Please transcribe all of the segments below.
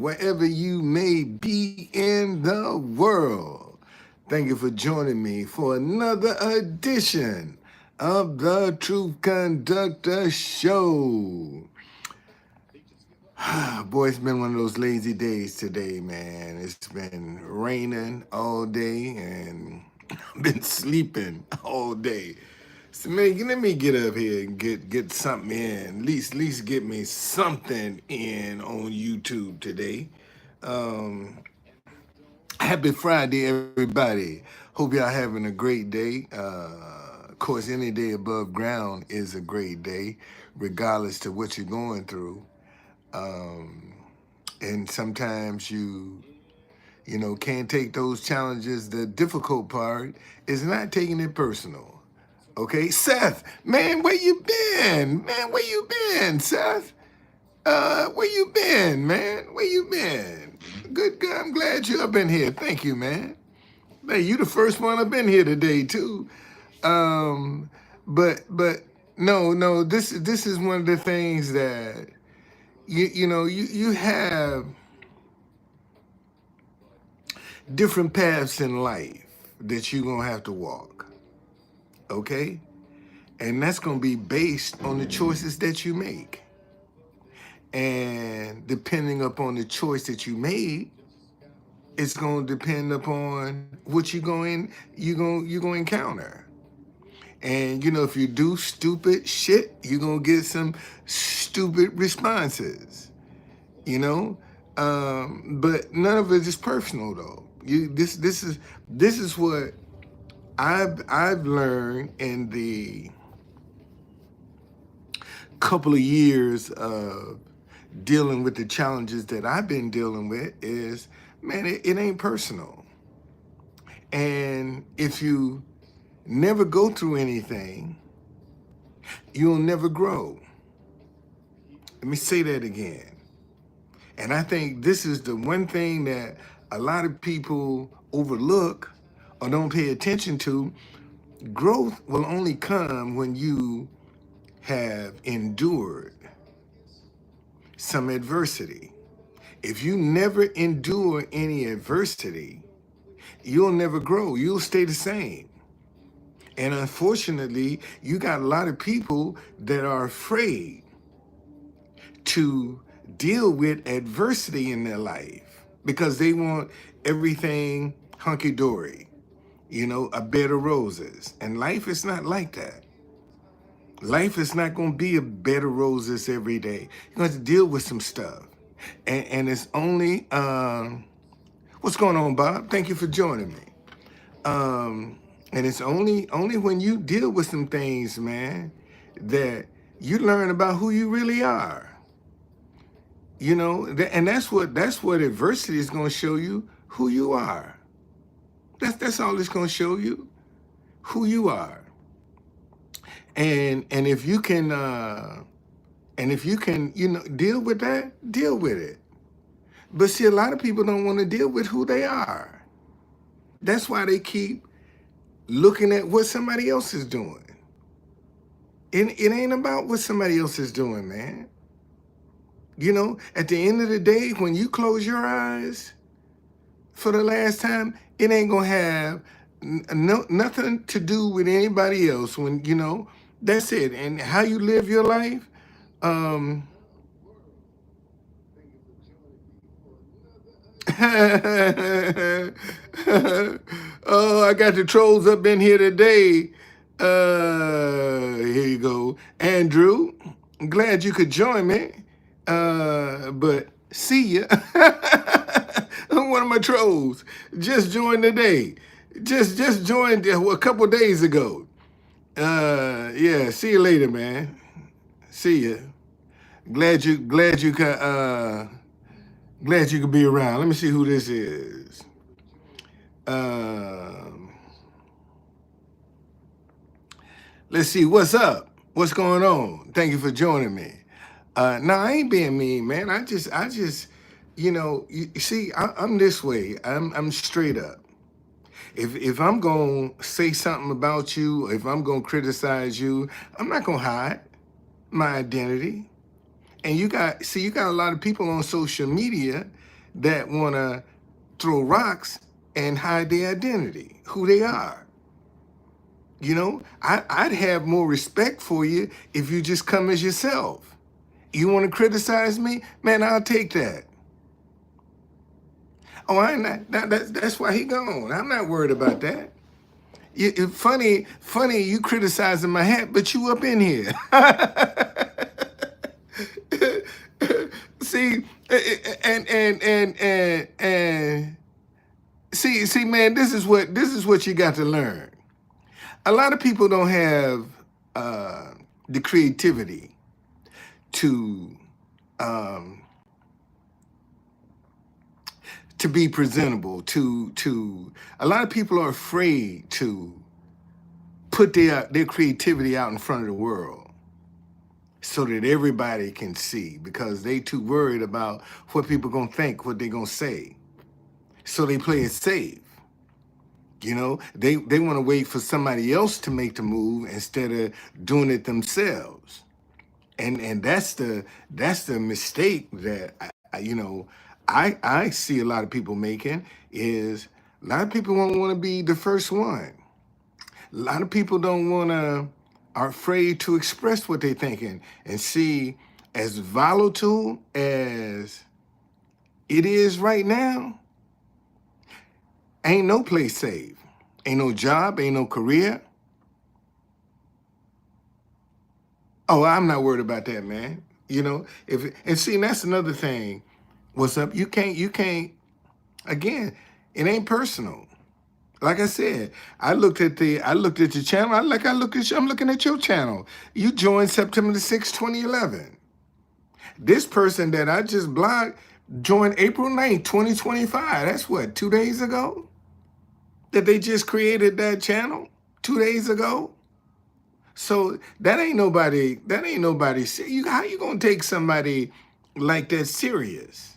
wherever you may be in the world. Thank you for joining me for another edition of the Truth Conductor Show. Boy, it's been one of those lazy days today, man. It's been raining all day and I've been sleeping all day. So man, let me get up here and get something in. At least get me something in on YouTube today. Um, Happy Friday, everybody. Hope y'all having a great day. Of course, any day above ground is a great day, regardless to what you're going through. And sometimes you can't take those challenges. The difficult part is not taking it personal. Okay, Seth, man, where you been? Man, where you been, Seth? Where you been, man? Where you been? Good, good. I'm glad you up in here. Thank you, man. Hey, you the first one up in here today too. Um, but no, this is one of the things that you have different paths in life that you're gonna have to walk. Okay? And that's gonna be based on the choices that you make. And depending upon the choice that you made, it's gonna depend upon what you're going to encounter. And if you do stupid shit, you're gonna get some stupid responses. But none of it is personal though. This is what I've learned in the couple of years of dealing with the challenges that I've been dealing with is, man, it ain't personal. And if you never go through anything, you'll never grow. Let me say that again. And I think this is the one thing that a lot of people overlook or don't pay attention to. Growth will only come when you have endured some adversity. If you never endure any adversity, you'll never grow. You'll stay the same. And unfortunately, you got a lot of people that are afraid to deal with adversity in their life because they want everything hunky-dory, a bed of roses. And life is not like that. Life is not going to be a bed of roses every day. You're going to have to deal with some stuff. And it's only, what's going on, Bob? Thank you for joining me. And it's only when you deal with some things, man, that you learn about who you really are. And that's what adversity is going to show you, who you are. That's all it's going to show you, who you are. And if you can deal with that, deal with it. But see, a lot of people don't want to deal with who they are. That's why they keep looking at what somebody else is doing. It ain't about what somebody else is doing, man. At the end of the day, when you close your eyes for the last time, it ain't gonna have nothing to do with anybody else. When that's it. And how you live your life. Oh, I got the trolls up in here today. Here you go, Andrew. I'm glad you could join me. But see ya. I'm one of my trolls. Just joined today. Just joined a couple days ago. Yeah. See you later, man. See ya. Glad you could be around. Let me see who this is. Let's see what's up. What's going on? Thank you for joining me. No, I ain't being mean, man. I just, you see, I'm this way. I'm straight up. If I'm gonna say something about you, if I'm gonna criticize you, I'm not gonna hide my identity. And you got a lot of people on social media that want to throw rocks and hide their identity, who they are. You know, I'd have more respect for you if you just come as yourself. You want to criticize me? Man, I'll take that. Oh, I ain't not, that's why he gone. I'm not worried about that. Funny, you criticizing my hat, but you up in here. See, and see, man, this is what you got to learn. A lot of people don't have the creativity to be presentable. To a lot of people are afraid to put their creativity out in front of the world so that everybody can see, because they too worried about what people gonna think, what they gonna say. So they play it safe. You know, they want to wait for somebody else to make the move instead of doing it themselves. And that's the mistake that I see a lot of people making. Is a lot of people won't want to be the first one. A lot of people don't want to, are afraid to express what they're thinking. And see, as volatile as it is right now, ain't no place safe. Ain't no job, ain't no career. Oh, I'm not worried about that, man. You know, and see, that's another thing. What's up? You can't, again, it ain't personal. Like I said, I looked at the channel. I'm looking at your channel. You joined September the 6th, 2011. This person that I just blocked joined April 9th, 2025. That's what, 2 days ago? That they just created that channel 2 days ago? So that ain't nobody. How you gonna take somebody like that serious?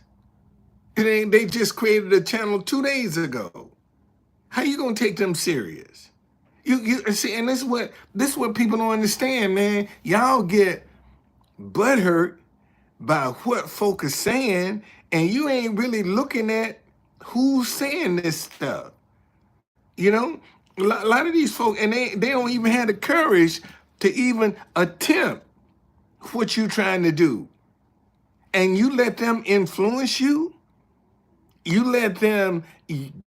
It ain't. They just created a channel 2 days ago. How you gonna take them serious? You see, and this is what people don't understand, man. Y'all get butthurt by what folk are saying, and you ain't really looking at who's saying this stuff. You know, a lot of these folk, and they don't even have the courage to even attempt what you're trying to do. And you let them influence you. You let them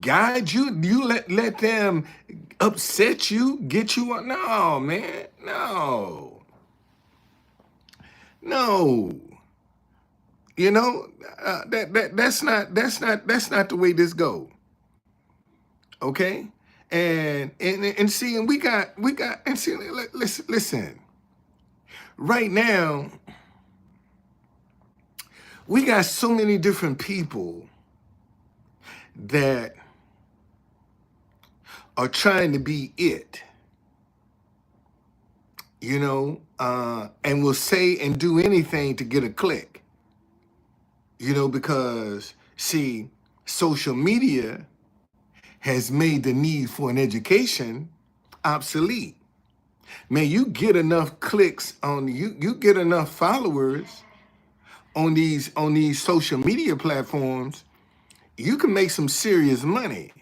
guide you. You let them upset you, get you. No, man, no. You know, that's not the way this go. Okay, and see, and we got and see. Listen. Right now, we got so many different people that are trying to be it, you know, and will say and do anything to get a click, you know, because, see, social media has made the need for an education obsolete. Man, you get enough clicks on you get enough followers on these social media platforms, you can make some serious money.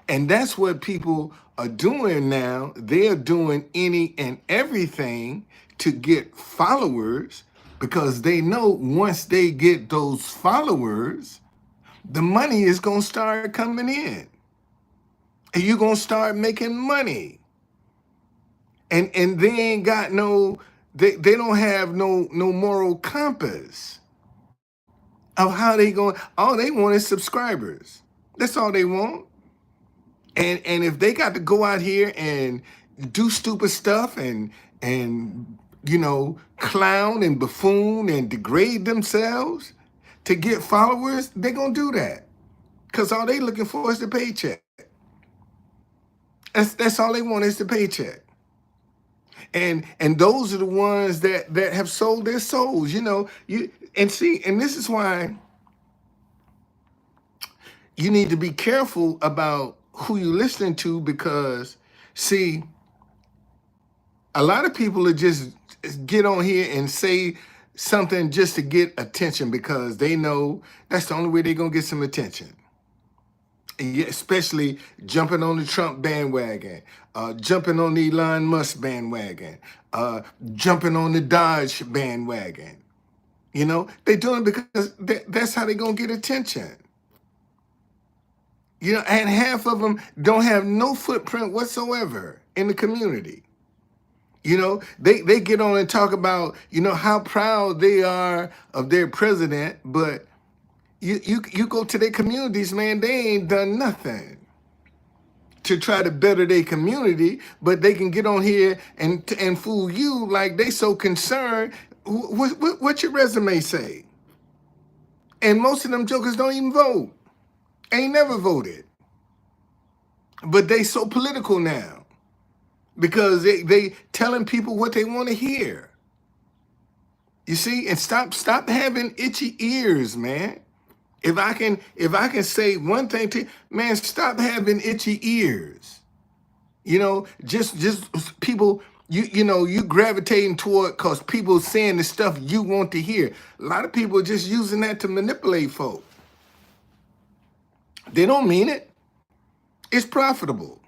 And that's what people are doing now. They're doing any and everything to get followers, because they know once they get those followers, the money is going to start coming in. And you're going to start making money. And they ain't got they don't have no moral compass of how they going. All they want is subscribers. That's all they want. And if they got to go out here and do stupid stuff and you know, clown and buffoon and degrade themselves to get followers, they're gonna do that. Because all they looking for is the paycheck. That's all they want is the paycheck. And those are the ones that have sold their souls, you know. And this is why you need to be careful about who you're listening to, because, see, a lot of people are just get on here and say something just to get attention because they know that's the only way they're going to get some attention. Yeah, especially jumping on the Trump bandwagon, jumping on the Elon Musk bandwagon, jumping on the Dodge bandwagon. You know, they're doing it because that's how they're going to get attention. You know, and half of them don't have no footprint whatsoever in the community. You know, they get on and talk about, you know, how proud they are of their president, but you go to their communities, man, they ain't done nothing to try to better their community, but they can get on here and fool you like they so concerned. What your resume say? And most of them jokers don't even vote. Ain't never voted. But they so political now because they telling people what they want to hear. You see, and stop having itchy ears, man. If I can say one thing to you, man, stop having itchy ears. You know, just people, you know, you gravitating toward because people saying the stuff you want to hear. A lot of people are just using that to manipulate folk. They don't mean it. It's profitable.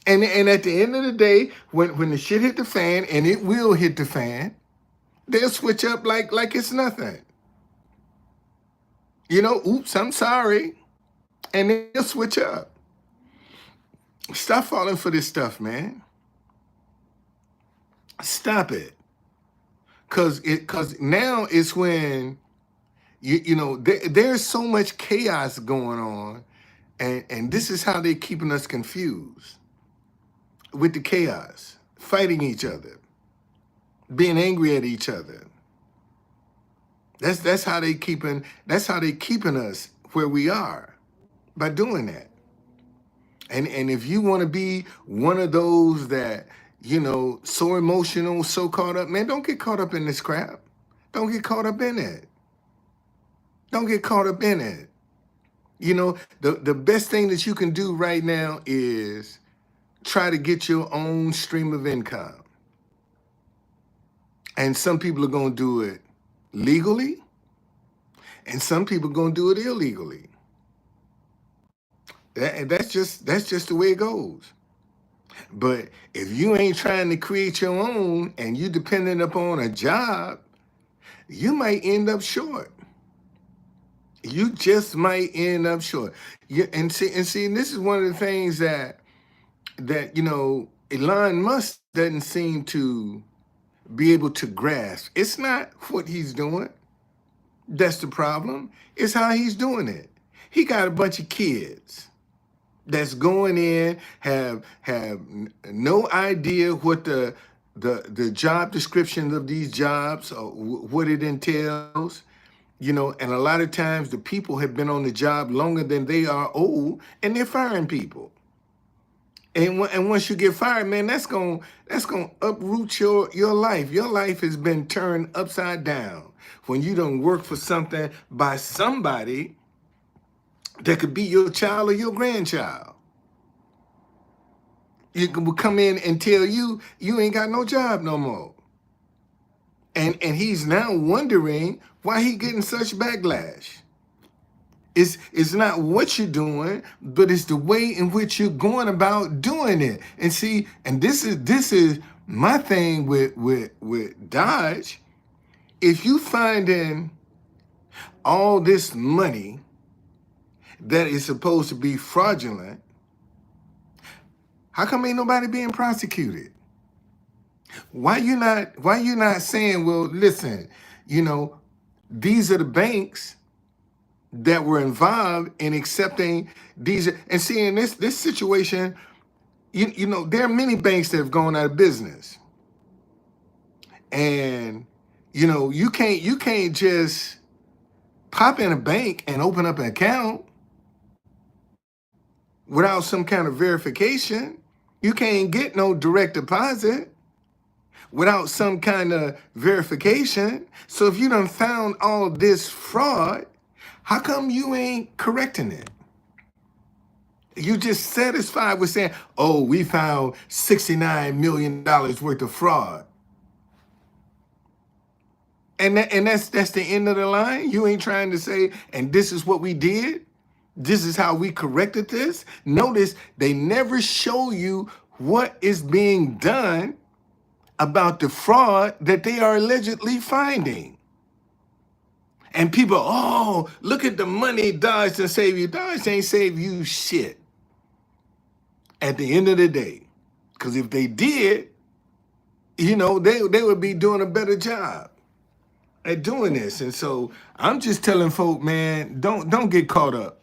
And at the end of the day, when the shit hit the fan, and it will hit the fan, they'll switch up like it's nothing. You know, oops, I'm sorry. And they'll switch up. Stop falling for this stuff, man. Stop it. Cause now it's when you know there's so much chaos going on, and this is how they're keeping us confused with the chaos, fighting each other, being angry at each other. That's how they keeping us where we are by doing that. And if you want to be one of those that, you know, so emotional, so caught up, man, don't get caught up in this crap. Don't get caught up in it. Don't get caught up in it. You know, the best thing that you can do right now is try to get your own stream of income. And some people are going to do it legally, and some people are going to do it illegally. That's just the way it goes. But if you ain't trying to create your own and you dependent upon a job, you might end up short. You just might end up short. And see, this is one of the things that you know, Elon Musk doesn't seem to be able to grasp. It's not what he's doing that's the problem. It's how he's doing it. He got a bunch of kids that's going in, have no idea what the job descriptions of these jobs or what it entails. You know, and a lot of times the people have been on the job longer than they are old, and they're firing people. And once you get fired, man, that's gonna uproot your life. Your life has been turned upside down when you don't work for something by somebody that could be your child or your grandchild. You will come in and tell you ain't got no job no more. And he's now wondering why he getting such backlash. It's not what you're doing, but it's the way in which you're going about doing it. And see, and this is my thing with Dodge. If you finding all this money that is supposed to be fraudulent, how come ain't nobody being prosecuted? Why you not saying, well, listen, you know, these are the banks that were involved in accepting these, and seeing this situation, you know, there are many banks that have gone out of business. And, you know, you can't just pop in a bank and open up an account without some kind of verification. You can't get no direct deposit without some kind of verification. So if you done found all this fraud, how come you ain't correcting it? You just satisfied with saying, oh, we found $69 million worth of fraud. And that's the end of the line. You ain't trying to say, and this is what we did. This is how we corrected this. Notice they never show you what is being done about the fraud that they are allegedly finding. And people, oh, look at the money Dodge and save you. Dodge ain't save you shit at the end of the day. Because if they did, you know, they would be doing a better job at doing this. And so I'm just telling folk, man, don't get caught up.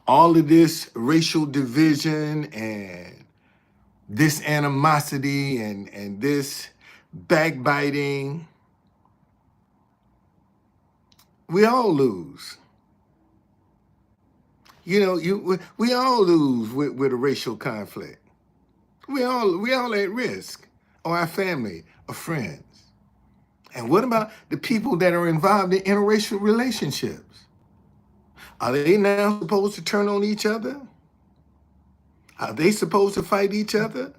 All of this racial division and this animosity and this backbiting, we all lose. You know, we all lose with a racial conflict. We all at risk, or our family, or friends. And what about the people that are involved in interracial relationships? Are they now supposed to turn on each other? Are they supposed to fight each other?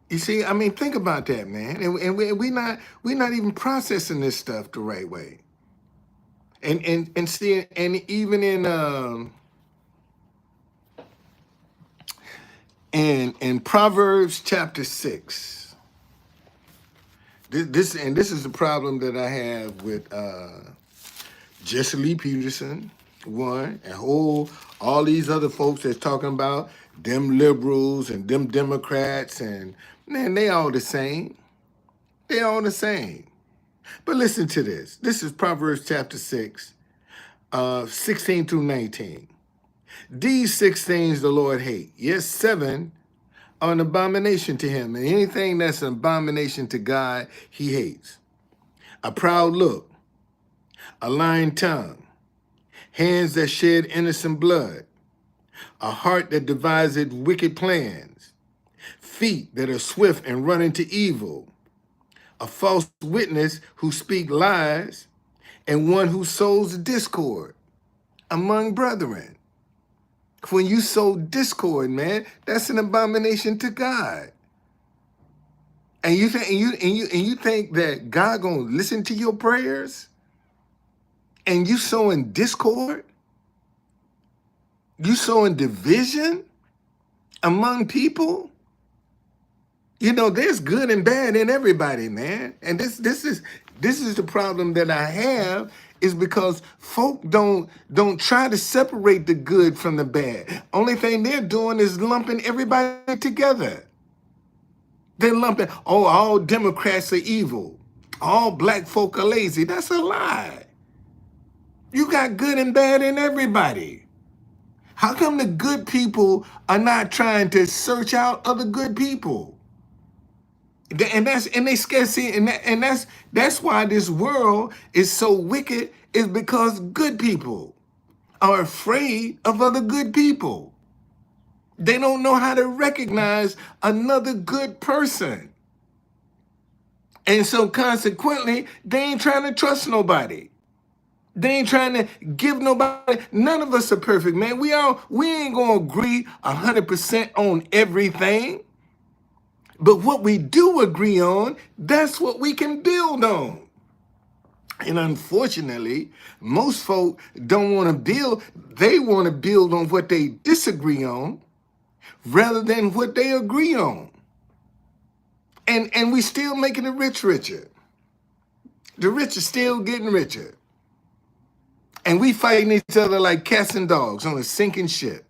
You see, I mean, think about that, man. And we're not even processing this stuff the right way. And see, and even in Proverbs chapter 6, this is the problem that I have with Jesse Lee Peterson, one, and all these other folks that's talking about them liberals and them Democrats, and man, they all the same. They all the same. But listen to this. This is Proverbs chapter 6, 16 through 19. These 6 things the Lord hate. Yes, 7 are an abomination to him. And anything that's an abomination to God, he hates. A proud look, a lying tongue, hands that shed innocent blood, a heart that deviseth wicked plans, feet that are swift and run into evil, a false witness who speak lies, and one who sows discord among brethren. When you sow discord, man, that's an abomination to God. And you think that God gonna listen to your prayers? And you sowing discord? You sowing division among people? You know, there's good and bad in everybody, man. And this is the problem that I have, is because folk don't try to separate the good from the bad. Only thing they're doing is lumping everybody together. They're lumping, oh, all Democrats are evil. All black folk are lazy. That's a lie. You got good and bad in everybody. How come the good people are not trying to search out other good people? And they scared, see, and that's why this world is so wicked, is because good people are afraid of other good people. They don't know how to recognize another good person. And so consequently, they ain't trying to trust nobody. They ain't trying to give nobody. None of us are perfect, man. We ain't gonna agree 100% on everything. But what we do agree on, that's what we can build on. And unfortunately, most folk don't want to build. They want to build on what they disagree on rather than what they agree on. And we still making the rich richer. The rich are still getting richer. And we fighting each other like cats and dogs on a sinking ship.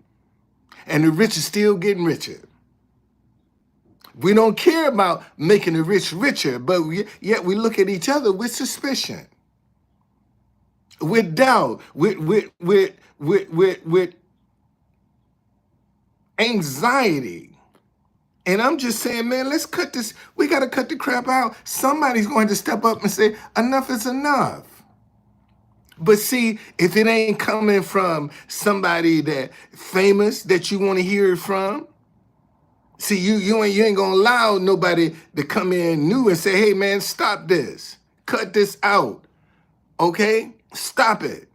And the rich are still getting richer. We don't care about making the rich richer, but yet we look at each other with suspicion, with doubt, with anxiety. And I'm just saying, man, let's cut this. We got to cut the crap out. Somebody's going to step up and say, enough is enough. But see, if it ain't coming from somebody that famous that you want to hear it from, see, you ain't gonna allow nobody to come in new and say, hey man, stop this. Cut this out. Okay? Stop it.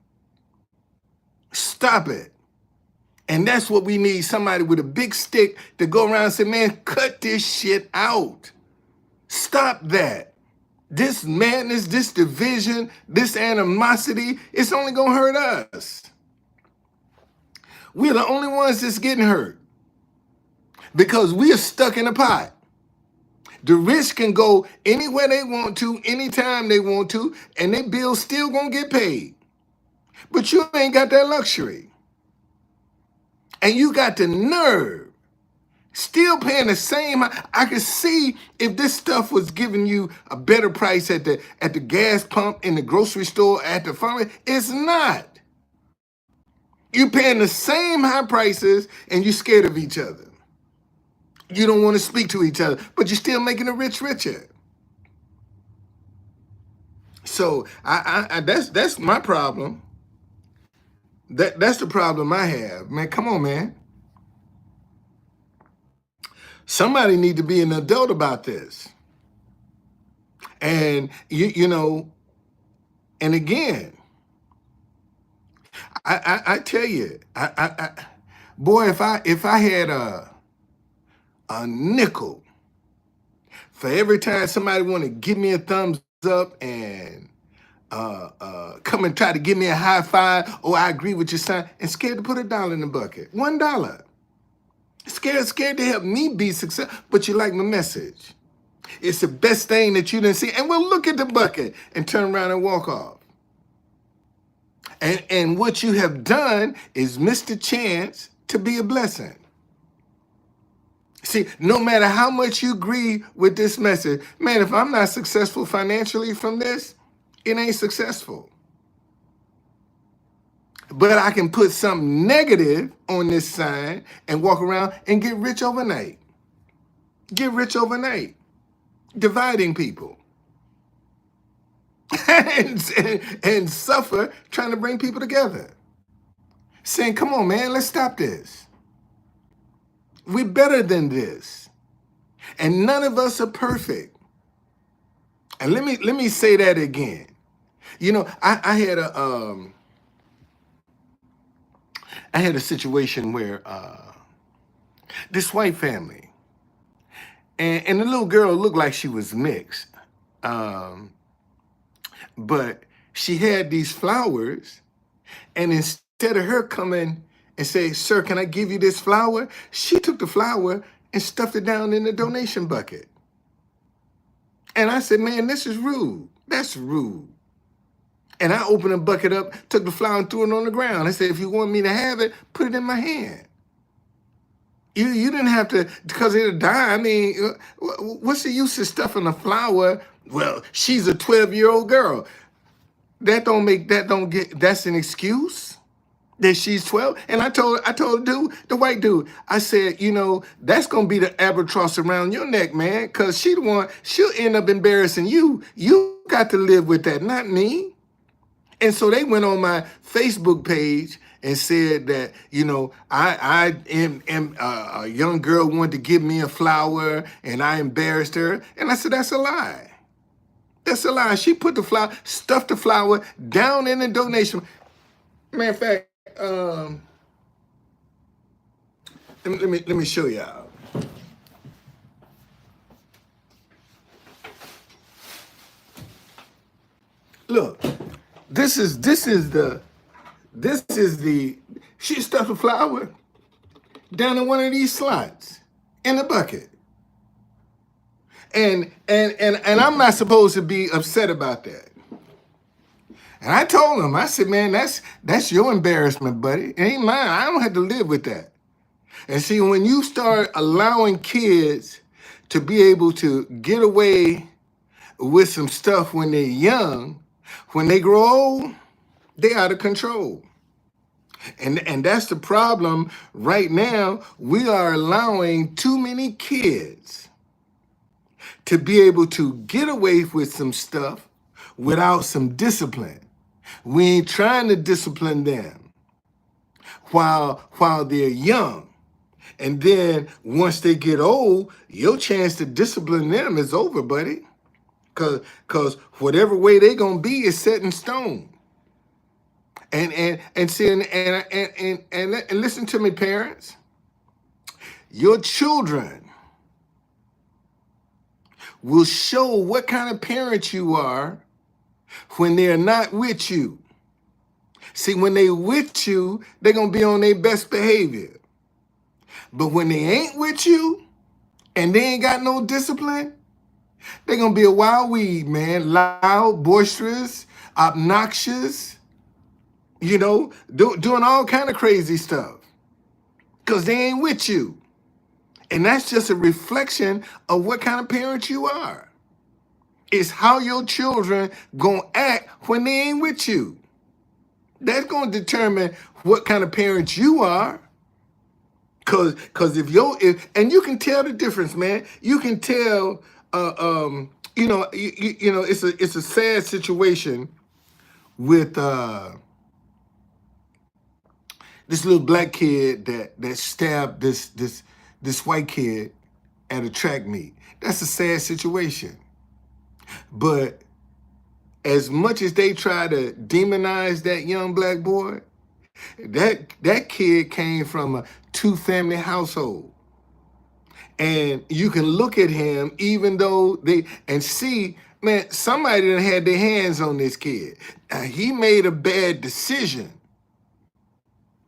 Stop it. And that's what we need, somebody with a big stick to go around and say, man, cut this shit out. Stop that. This madness, this division, this animosity, it's only going to hurt us. We're the only ones that's getting hurt because we are stuck in a pot. The rich can go anywhere they want to, anytime they want to, and their bills still gonna get paid. But you ain't got that luxury. And you got the nerve, still paying the same. I could see if this stuff was giving you a better price at the gas pump, in the grocery store, at the pharmacy. It's not. You're paying the same high prices and you're scared of each other. You don't want to speak to each other, but you're still making the rich richer. So that's my problem. That's the problem I have, man. Come on, man. Somebody need to be an adult about this. And you know, and again, I tell you, boy, if I had a nickel for every time somebody want to give me a thumbs up and come and try to give me a high five, oh, I agree with your son, and scared to put $1 in the bucket. $1. Scared to help me be successful, but you like my message. It's the best thing that you didn't see. And we'll look at the bucket and turn around and walk off. And what you have done is missed a chance to be a blessing. See, no matter how much you agree with this message, man, if I'm not successful financially from this, it ain't successful. But I can put something negative on this sign and walk around and get rich overnight. Get rich overnight. Dividing people. and suffer trying to bring people together. Saying, come on, man, let's stop this. We're better than this. And none of us are perfect. And let me say that again. You know, I had a situation where this white family, and the little girl looked like she was mixed, but she had these flowers, and instead of her coming and say, sir, can I give you this flower? She took the flower and stuffed it down in the donation bucket. And I said, man, this is rude. That's rude. And I opened the bucket up, took the flower and threw it on the ground. I said, if you want me to have it, put it in my hand. You didn't have to, because it'll die. I mean, what's the use of stuffing a flower? Well, she's a 12-year-old girl. That's an excuse that she's 12. And I told the white dude, I said, you know, that's going to be the albatross around your neck, man, because she'll end up embarrassing you. You got to live with that, not me. And so they went on my Facebook page and said that, you know, I am a young girl wanted to give me a flower and I embarrassed her. And I said, that's a lie. That's a lie. She put the flower, stuffed the flower down in the donation. Matter of fact, let me show y'all. Look, this is the she stuffed a flower down in one of these slots in the bucket. And I'm not supposed to be upset about that. And I told him, I said, man, that's your embarrassment, buddy. It ain't mine. I don't have to live with that. And see, when you start allowing kids to be able to get away with some stuff when they're young, when they grow old, they're out of control. And that's the problem right now. We are allowing too many kids to be able to get away with some stuff without some discipline. We ain't trying to discipline them while they're young. And then once they get old, your chance to discipline them is over, buddy. Cause whatever way they gonna be is set in stone. And see, and listen to me, parents. Your children will show what kind of parent you are when they're not with you. See, when they with you, they're going to be on their best behavior. But when they ain't with you and they ain't got no discipline, they're going to be a wild weed, man. Loud, boisterous, obnoxious, doing all kind of crazy stuff because they ain't with you. And that's just a reflection of what kind of parent you are. It's how your children going to act when they ain't with you. That's going to determine what kind of parent you are. Cause if and you can tell the difference, man. You can tell, it's a sad situation with this little black kid that stabbed this white kid at a track meet. That's a sad situation. But as much as they try to demonize that young black boy, that kid came from a two-family household. And you can look at him, even though and see, man, somebody done had their hands on this kid. He made a bad decision.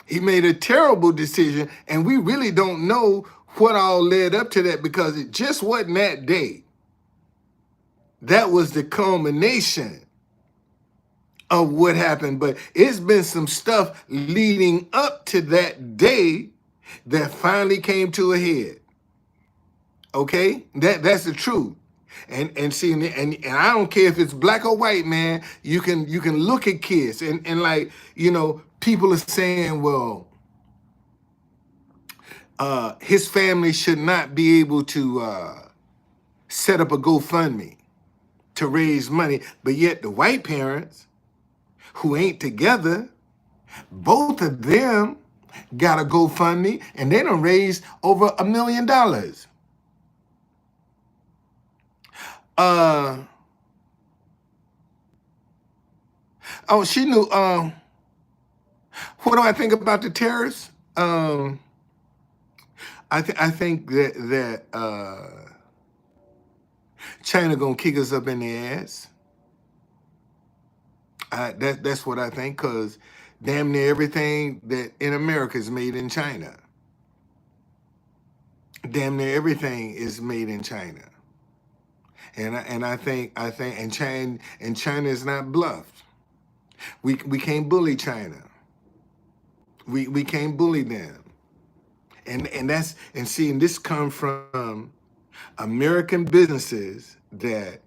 He made a terrible decision, and we really don't know what all led up to that because it just wasn't that day. That was the culmination of what happened, but it's been some stuff leading up to that day that finally came to a head. Okay, that's the truth, and see, and I don't care if it's black or white, man. You can look at kids and like people are saying, well, his family should not be able to set up a GoFundMe to raise money, but yet the white parents who ain't together, both of them got a GoFundMe and they done raised over $1 million. She knew. What do I think about the terrorists? I think that China gonna kick us up in the ass. That's what I think, because damn near everything that in America is made in China. Damn near everything is made in China. And I think China is not bluffed. We can't bully China. We can't bully them. And this comes from American businesses that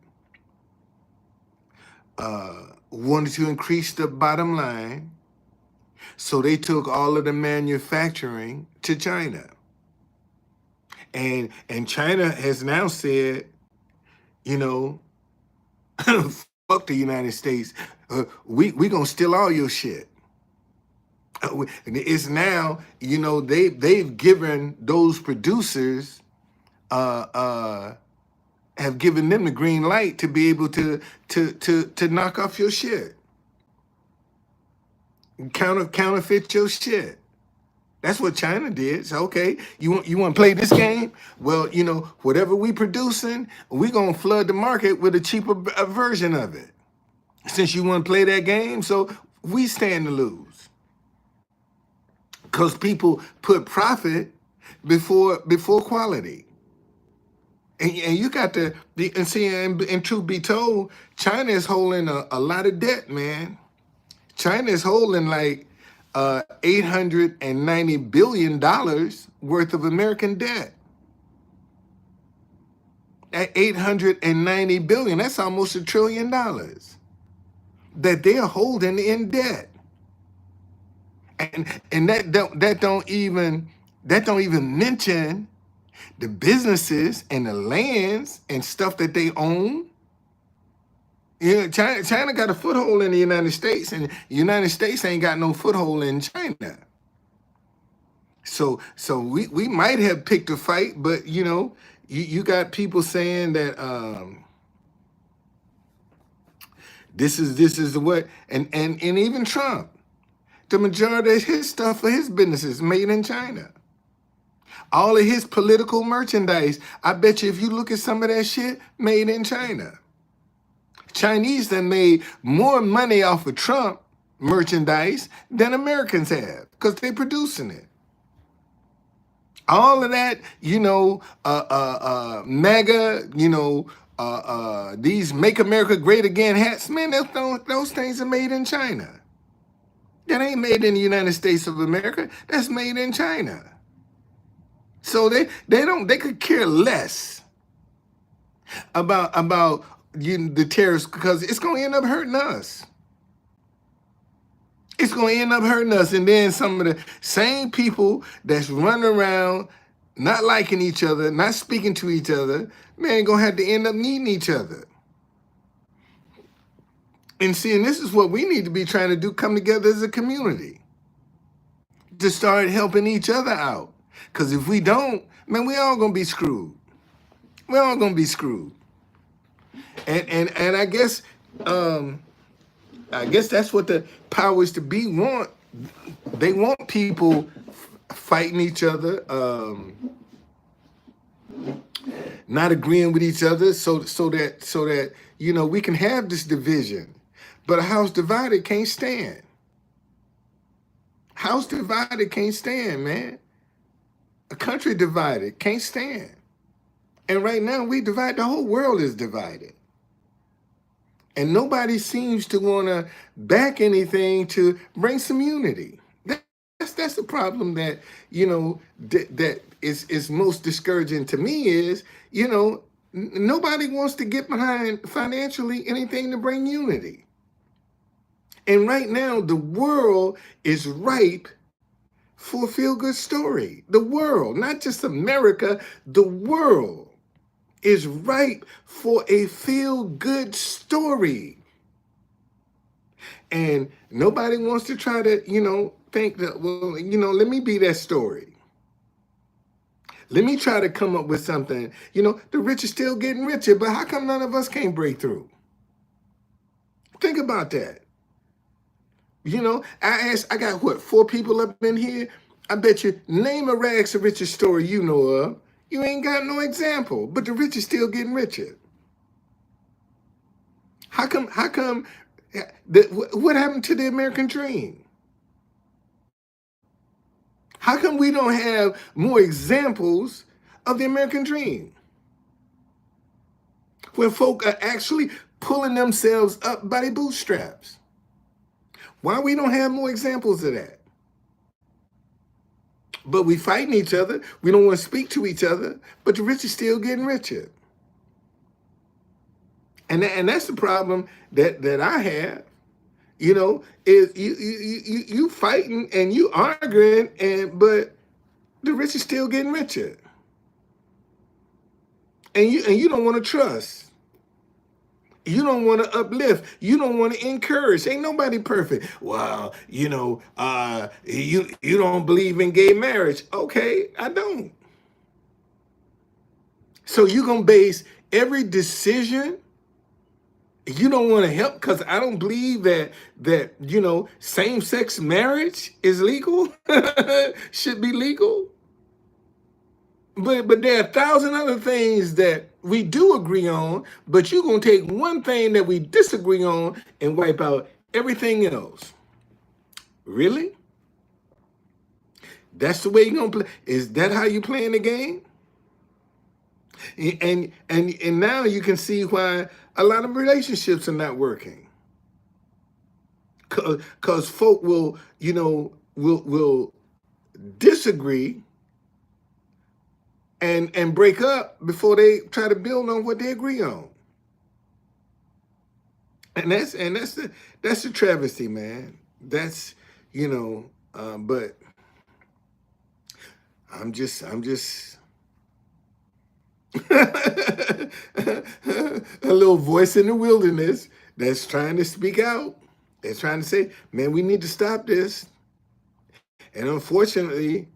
wanted to increase the bottom line, so they took all of the manufacturing to China. And China has now said, fuck the United States. We gonna steal all your shit. It's now, they've given those producers, have given them the green light to be able to knock off your shit, counterfeit your shit. That's what China did. So, okay, you want to play this game? Well, whatever we producing, we gonna flood the market with a cheaper version of it. Since you want to play that game, so we stand to lose. Because people put profit before quality. And you got and truth be told, China is holding a lot of debt, man. China is holding like $890 billion worth of American debt. At $890 billion, that's almost $1 trillion that they are holding in debt. And that don't even mention the businesses and the lands and stuff that they own. China got a foothold in the United States, and the United States ain't got no foothold in China. So we might have picked a fight, but you got people saying that this is what, and even Trump, the majority of his stuff for his business is made in China. All of his political merchandise, I bet you if you look at some of that shit, made in China. Chinese that made more money off of Trump merchandise than Americans have because they're producing it. All of that, MAGA, these Make America Great Again hats, man, those things are made in China. That ain't made in the United States of America. That's made in China. So they could care less about the tariffs because it's going to end up hurting us. It's going to end up hurting us. And then some of the same people that's running around not liking each other, not speaking to each other, man, going to have to end up needing each other. And see, and this is what we need to be trying to do, come together as a community to start helping each other out. Because if we don't, man, we all going to be screwed. We're all going to be screwed. And I guess that's what the powers to be want. They want people fighting each other, not agreeing with each other, so that we can have this division. But a house divided can't stand. House divided can't stand, man. A country divided can't stand. And right now we divide. The whole world is divided. And nobody seems to want to back anything to bring some unity. That's the problem that, that is most discouraging to me is, nobody wants to get behind financially anything to bring unity. And right now, the world is ripe for a feel-good story. The world, not just America, the world is ripe for a feel-good story. And nobody wants to try to, think that, well, let me be that story. Let me try to come up with something. The rich are still getting richer, but how come none of us can't break through? Think about that. I got what, 4 people up in here? I bet you, name a rags to riches story you know of. You ain't got no example, but the rich are still getting richer. How come, what happened to the American dream? How come we don't have more examples of the American dream? Where folk are actually pulling themselves up by their bootstraps. Why we don't have more examples of that? But we fighting each other. We don't want to speak to each other, but the rich are still getting richer. And that's the problem that I have. Is you fighting and you arguing, but the rich are still getting richer. And you don't want to trust. You don't want to uplift. You don't want to encourage. Ain't nobody perfect. Well, you don't believe in gay marriage. Okay, I don't. So you're going to base every decision. You don't want to help because I don't believe that same-sex marriage is legal, should be legal. But there are 1,000 other things that we do agree on, but you're going to take one thing that we disagree on and wipe out everything else. Really? That's the way you're going to play? Is that how you're playing the game? And now you can see why a lot of relationships are not working. Because folk will disagree and break up before they try to build on what they agree on. And that's the travesty, man. That's but I'm just a little voice in the wilderness that's trying to speak out. That's trying to say, man, we need to stop this. And unfortunately,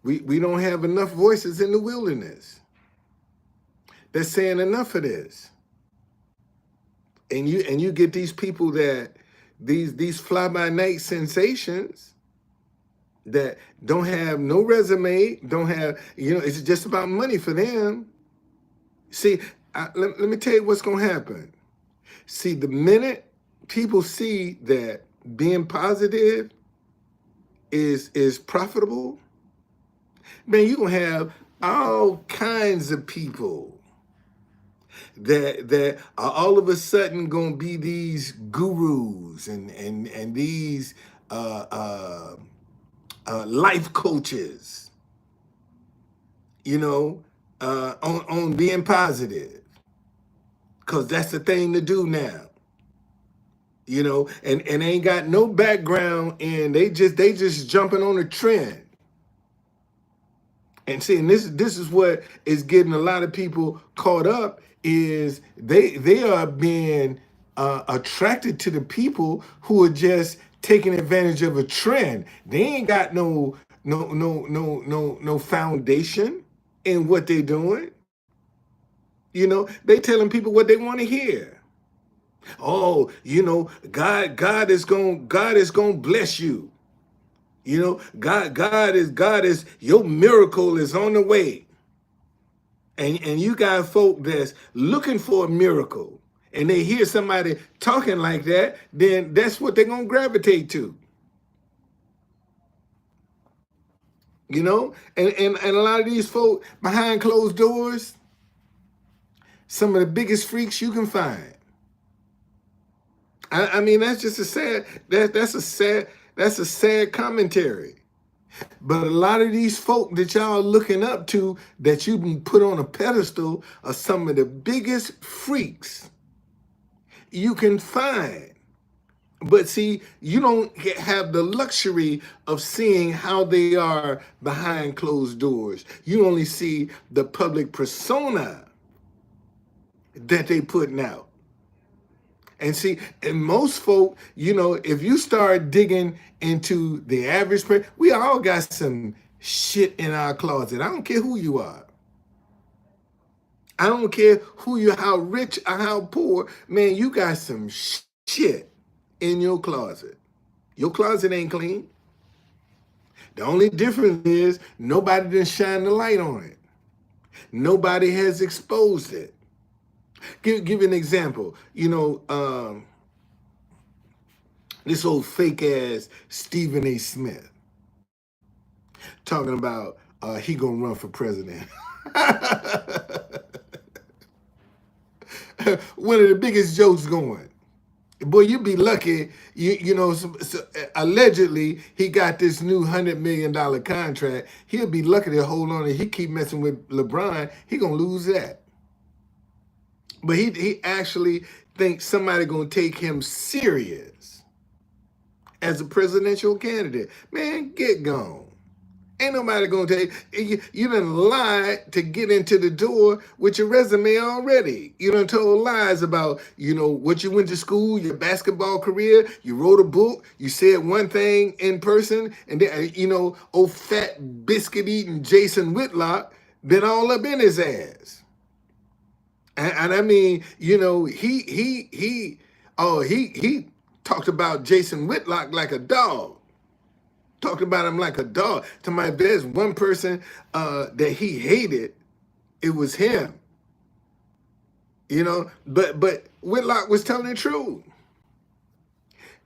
we don't have enough voices in the wilderness that's saying enough of this. And you get these people that these fly-by-night sensations that don't have no resume, don't have, it's just about money for them. See, let me tell you what's going to happen. See, the minute people see that being positive is profitable, man, you're going to have all kinds of people that are all of a sudden going to be these gurus and these uh, uh, life coaches, on being positive, because that's the thing to do now. And ain't got no background, and they just jumping on a trend. And see, and this is what is getting a lot of people caught up, is they are being attracted to the people who are just taking advantage of a trend. They ain't got no foundation in what they're doing. They telling people what they want to hear. Oh, God is gonna bless you. God is your miracle is on the way. And you got folk that's looking for a miracle, and they hear somebody talking like that, then that's what they're gonna gravitate to. And a lot of these folk behind closed doors, some of the biggest freaks you can find. I mean, that's just that's a sad commentary. But a lot of these folk that y'all are looking up to, that you can put on a pedestal, are some of the biggest freaks you can find. But see, you don't have the luxury of seeing how they are behind closed doors. You only see the public persona that they putting out. And see, and most folk, if you start digging into the average person, we all got some shit in our closet. I don't care who you are. I don't care how rich or how poor, man, you got some shit in your closet. Your closet ain't clean. The only difference is nobody done shine the light on it. Nobody has exposed it. Give you an example. This old fake ass Stephen A. Smith talking about he gonna run for president. One of the biggest jokes going. Boy, you'd be lucky. Allegedly he got this new $100 million contract. He'll be lucky to hold on. And he keep messing with LeBron, he gonna lose that. But he actually thinks somebody gonna take him serious as a presidential candidate. Man, get gone. Ain't nobody gonna take you done lied to get into the door with your resume already. You done told lies about, what you went to school, your basketball career, you wrote a book, you said one thing in person, and then, old fat biscuit eating Jason Whitlock been all up in his ass. And I mean, he talked about Jason Whitlock like a dog. Talked about him like a dog. To my best, one person that he hated, it was him. But Whitlock was telling the truth.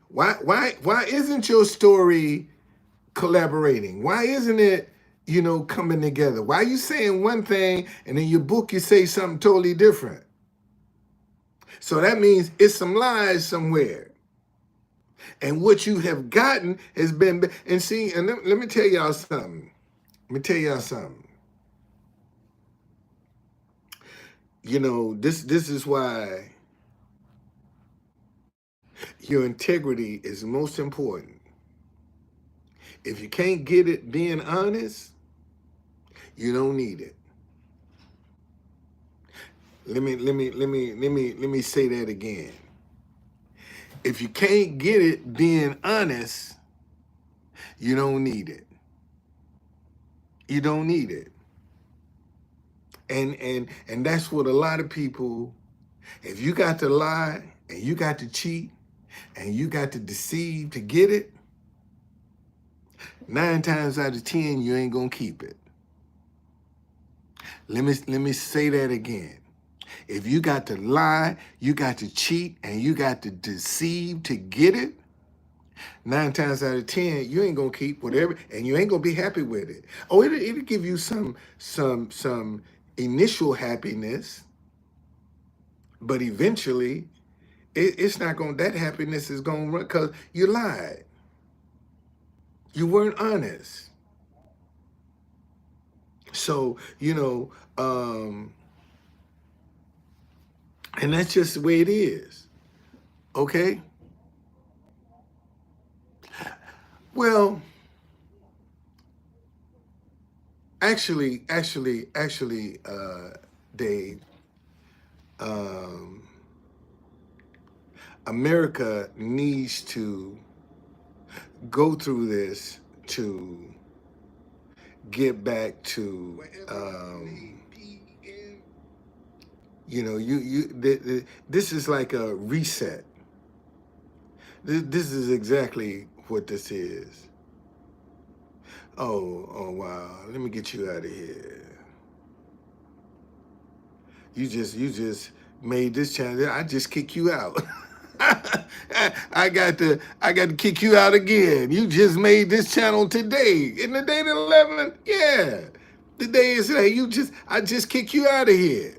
Why isn't your story collaborating? Why isn't it, coming together? Why are you saying one thing and in your book you say something totally different? So that means it's some lies somewhere. And what you have gotten has been, and see, and let me tell y'all something. This is why your integrity is most important. If you can't get it being honest, you don't need it. Let me say that again. If you can't get it being honest, you don't need it. You don't need it. And that's what a lot of people, if you got to lie and you got to cheat and you got to deceive to get it, 9 times out of 10, you ain't gonna keep it. Let me say that again. If you got to lie, you got to cheat, and you got to deceive to get it, 9 times out of 10, you ain't gonna keep whatever, and you ain't gonna be happy with it. Oh, it'll give you some initial happiness, but eventually, it's not gonna. That happiness is gonna run because you lied. You weren't honest. So and that's just the way it is. Okay. Well, actually, Dave, um, America needs to go through this to get back to, this is like a reset. This is exactly what this is. Oh wow. Let me get you out of here. You just made this channel. I just kick you out. I got to kick you out again. You just made this channel today. In the day the 11th? Yeah. The day is today. I just kick you out of here.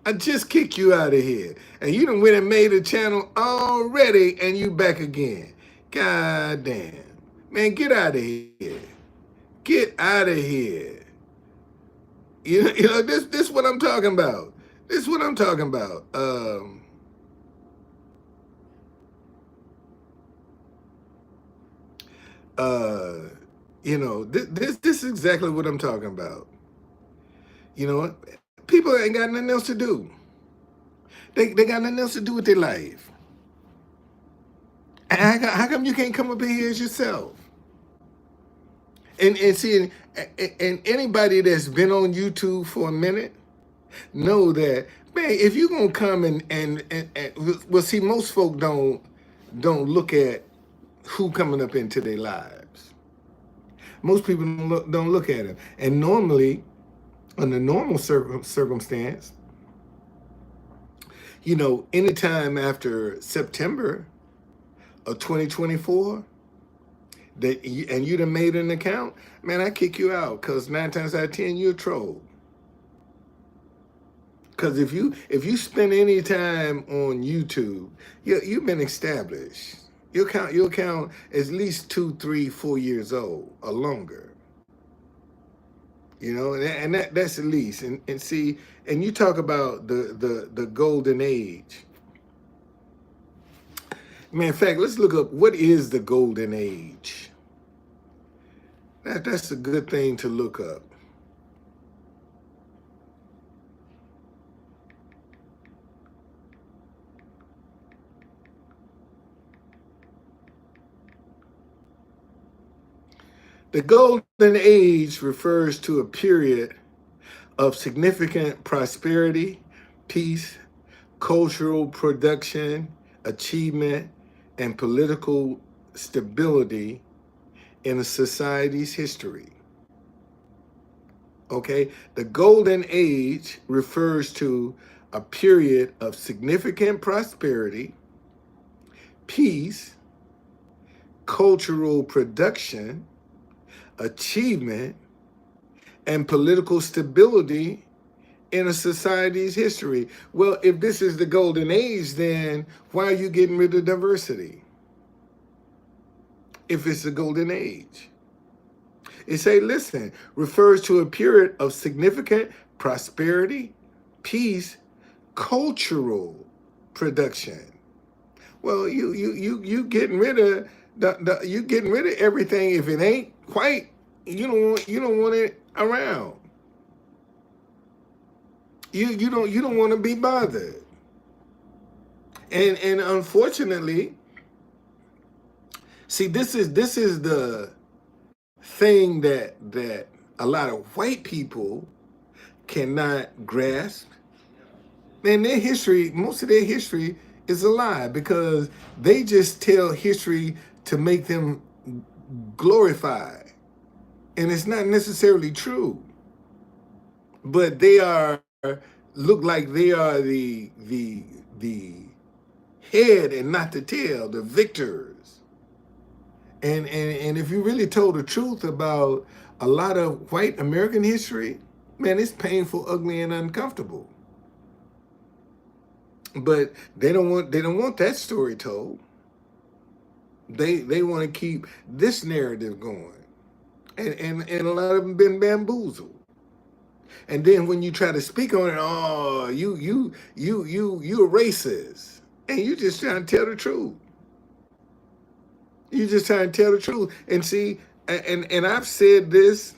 I just kicked you out of here. And you done went and made a channel already and you back again. God damn. Man, get out of here. Get out of here. This what I'm talking about. This is what I'm talking about. This is exactly what I'm talking about. You know what? People ain't got nothing else to do. They got nothing else to do with their life. And how come you can't come up in here as yourself? And see, and anybody that's been on YouTube for a minute know that, man, if you're gonna come and well, see, most folk don't look at who coming up into their lives. Most people don't look at it. And normally, under normal circumstance, anytime after September of 2024, and you done made an account, man, I kick you out because 9 times out of 10, you're a troll. Because if you spend any time on YouTube, you've been established. You'll count at least 2, 3, 4 years old or longer. And that's at least. And see, and you talk about the golden age. Man, in fact, let's look up what is the golden age. That's a good thing to look up. The golden age refers to a period of significant prosperity, peace, cultural production, achievement, and political stability in a society's history. Okay? The golden age refers to a period of significant prosperity, peace, cultural production, achievement, and political stability in a society's history. Well, if this is the golden age, then why are you getting rid of diversity? If it's the golden age. It say, listen, refers to a period of significant prosperity, peace, cultural production. Well, you getting rid of you getting rid of everything. If it ain't white, you don't want it around. You don't want to be bothered. And unfortunately, see, this is the thing that a lot of white people cannot grasp. And their history, most of their history is a lie because they just tell history to make them glorified. And it's not necessarily true, but they are look like they are the head and not the tail, the victors. And if you really told the truth about a lot of white American history, man, it's painful, ugly, and uncomfortable. But they don't want that story told. They want to keep this narrative going. And a lot of them been bamboozled. And then when you try to speak on it, oh, you a racist. And you just trying to tell the truth. You just trying to tell the truth. And see, and I've said this,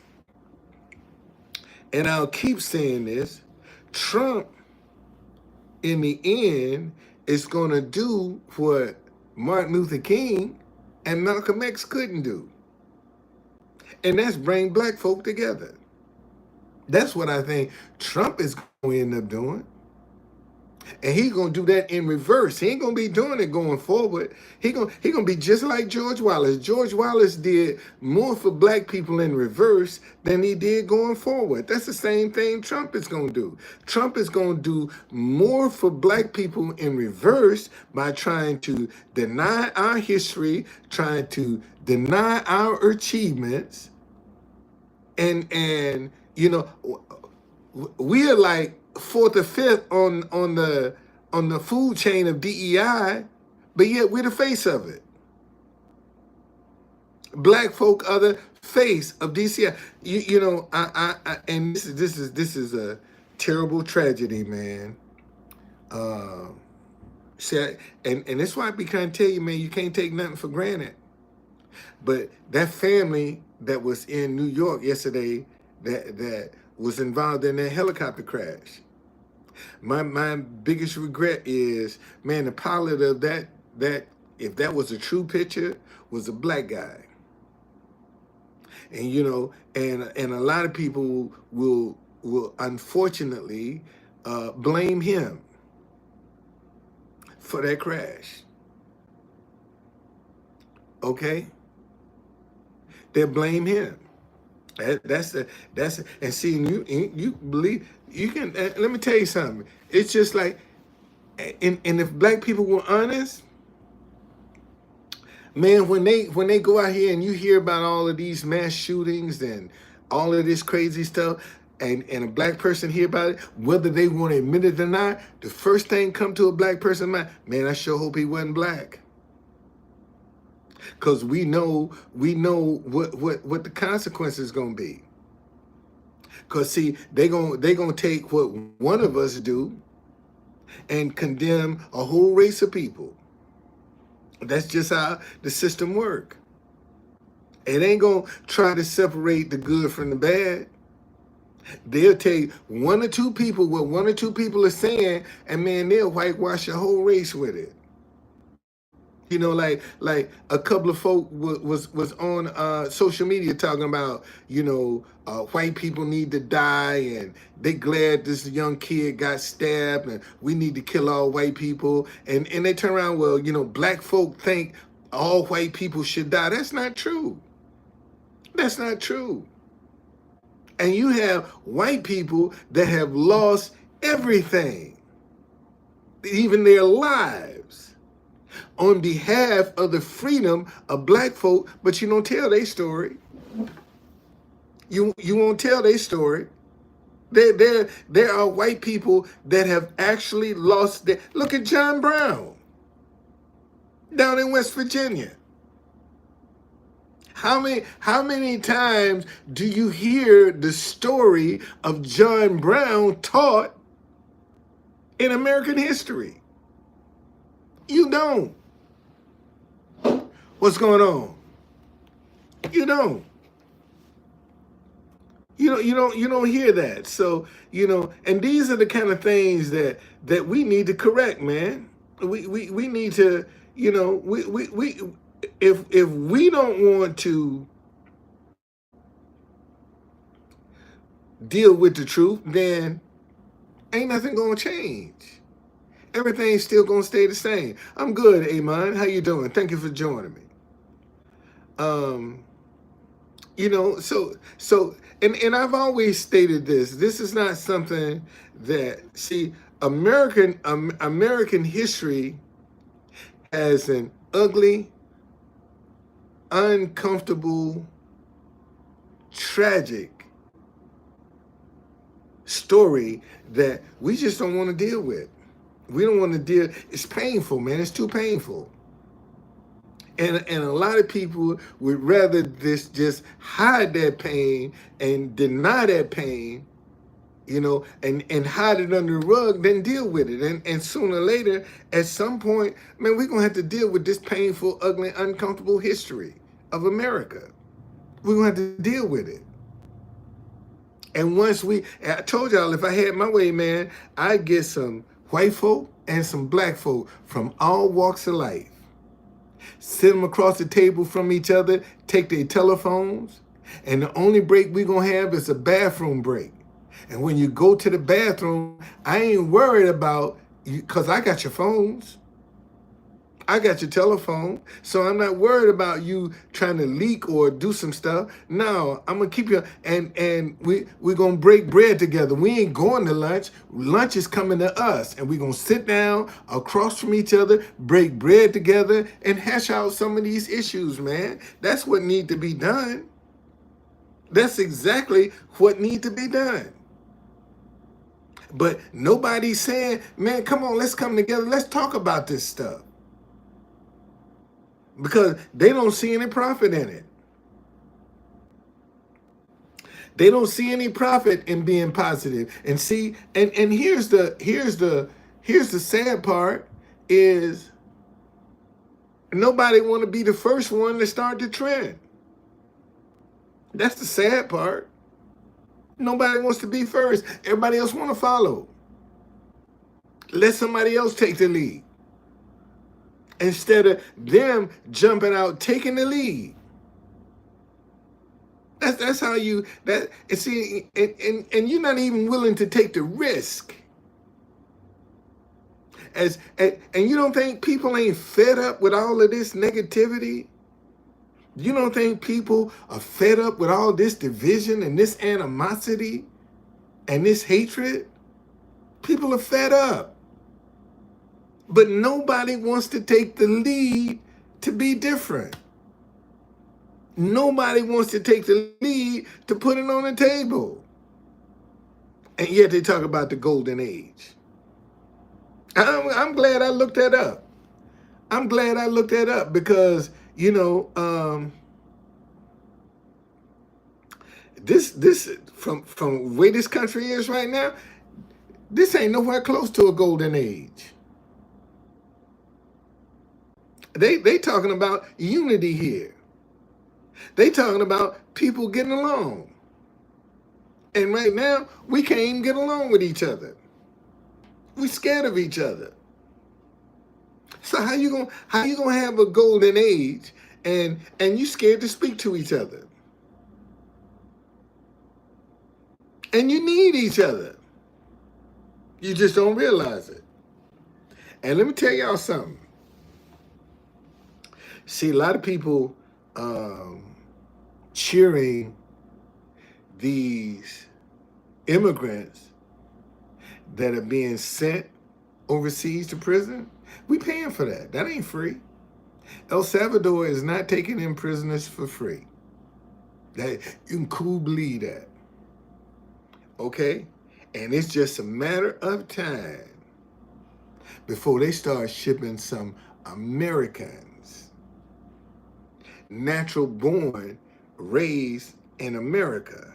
and I'll keep saying this. Trump, in the end, is gonna do what Martin Luther King and Malcolm X couldn't do. And that's bring black folk together. That's what I think Trump is going to end up doing. And he's going to do that in reverse. He ain't going to be doing it going forward. He going to be just like George Wallace. George Wallace did more for black people in reverse than he did going forward. That's the same thing Trump is going to do. Trump is going to do more for black people in reverse by trying to deny our history, trying to deny our achievements. And you know, we are like fourth or fifth on the food chain of DEI, but yet we're the face of it. Black folk are the face of DCI. You know, and this is a terrible tragedy, man. See, and that's why I be trying to tell you, man, you can't take nothing for granted. But that family that was in New York yesterday, that was involved in that helicopter crash. My biggest regret is, man, the pilot of that if that was a true picture, was a black guy. And you know, and a lot of people will unfortunately blame him for that crash. Okay, they blame him. That's and see, you believe you can. Let me tell you something. It's just like, and if black people were honest, man, when they go out here and you hear about all of these mass shootings and all of this crazy stuff, and a black person hear about it, whether they want to admit it or not, the first thing come to a black person mind, man, I sure hope he wasn't black. Because we know what the consequence is gonna be. Because see, they gonna take what one of us do and condemn a whole race of people. That's just how the system work. It ain't gonna try to separate the good from the bad. They'll take one or two people, what one or two people are saying, and man, they'll whitewash a whole race with it. You know, like a couple of folk was on social media talking about, you know, white people need to die, and they glad this young kid got stabbed, and we need to kill all white people. And they turn around, well, you know, black folk think all white people should die. That's not true. That's not true. And you have white people that have lost everything, even their lives, on behalf of the freedom of black folk, but you don't tell their story. You won't tell their story. There are white people that have actually lost their... Look at John Brown down in West Virginia. How many times do you hear the story of John Brown taught in American history? You don't. What's going on? You don't. You don't hear that. So, you know, and these are the kind of things that we need to correct, man. We need to, you know, if we don't want to deal with the truth, then ain't nothing gonna change. Everything's still gonna stay the same. I'm good, Amon. How you doing? Thank you for joining me. Um, and I've always stated this. This is not something that, see, American history has an ugly, uncomfortable, tragic story that we just don't want to deal with. We don't want to deal. It's painful, man. It's too painful. And a lot of people would rather this just hide that pain and deny that pain, and hide it under the rug than deal with it. And sooner or later, at some point, man, we're gonna have to deal with this painful, ugly, uncomfortable history of America. We're gonna have to deal with it. And I told y'all, if I had my way, man, I'd get some white folk and some black folk from all walks of life. Sit them across the table from each other, take their telephones, and the only break we're going to have is a bathroom break. And when you go to the bathroom, I ain't worried about you, because I got your phones. I got your telephone, so I'm not worried about you trying to leak or do some stuff. No, I'm gonna keep you, and we're gonna break bread together. We ain't going to lunch. Lunch is coming to us, and we're gonna sit down across from each other, break bread together, and hash out some of these issues, man. That's what need to be done. That's exactly what need to be done. But nobody's saying, man, come on, let's come together. Let's talk about this stuff. Because they don't see any profit in it. They don't see any profit in being positive. And see, and here's the sad part is nobody want to be the first one to start the trend. That's the sad part. Nobody wants to be first. Everybody else want to follow. Let somebody else take the lead, instead of them jumping out, taking the lead. That's how you see, and you're not even willing to take the risk. And you don't think people ain't fed up with all of this negativity? You don't think people are fed up with all this division and this animosity and this hatred? People are fed up. But nobody wants to take the lead to be different. Nobody wants to take the lead to put it on the table. And yet they talk about the golden age. I'm glad I looked that up. I'm glad I looked that up because, this from the way this country is right now, this ain't nowhere close to a golden age. They talking about unity here. They talking about people getting along. And right now, we can't even get along with each other. We scared of each other. So how you gonna have a golden age and you scared to speak to each other? And you need each other. You just don't realize it. And let me tell y'all something. See, a lot of people cheering these immigrants that are being sent overseas to prison. We paying for that. That ain't free. El Salvador is not taking in prisoners for free. That you can cool believe that. Okay? And it's just a matter of time before they start shipping some Americans, natural born, raised in America,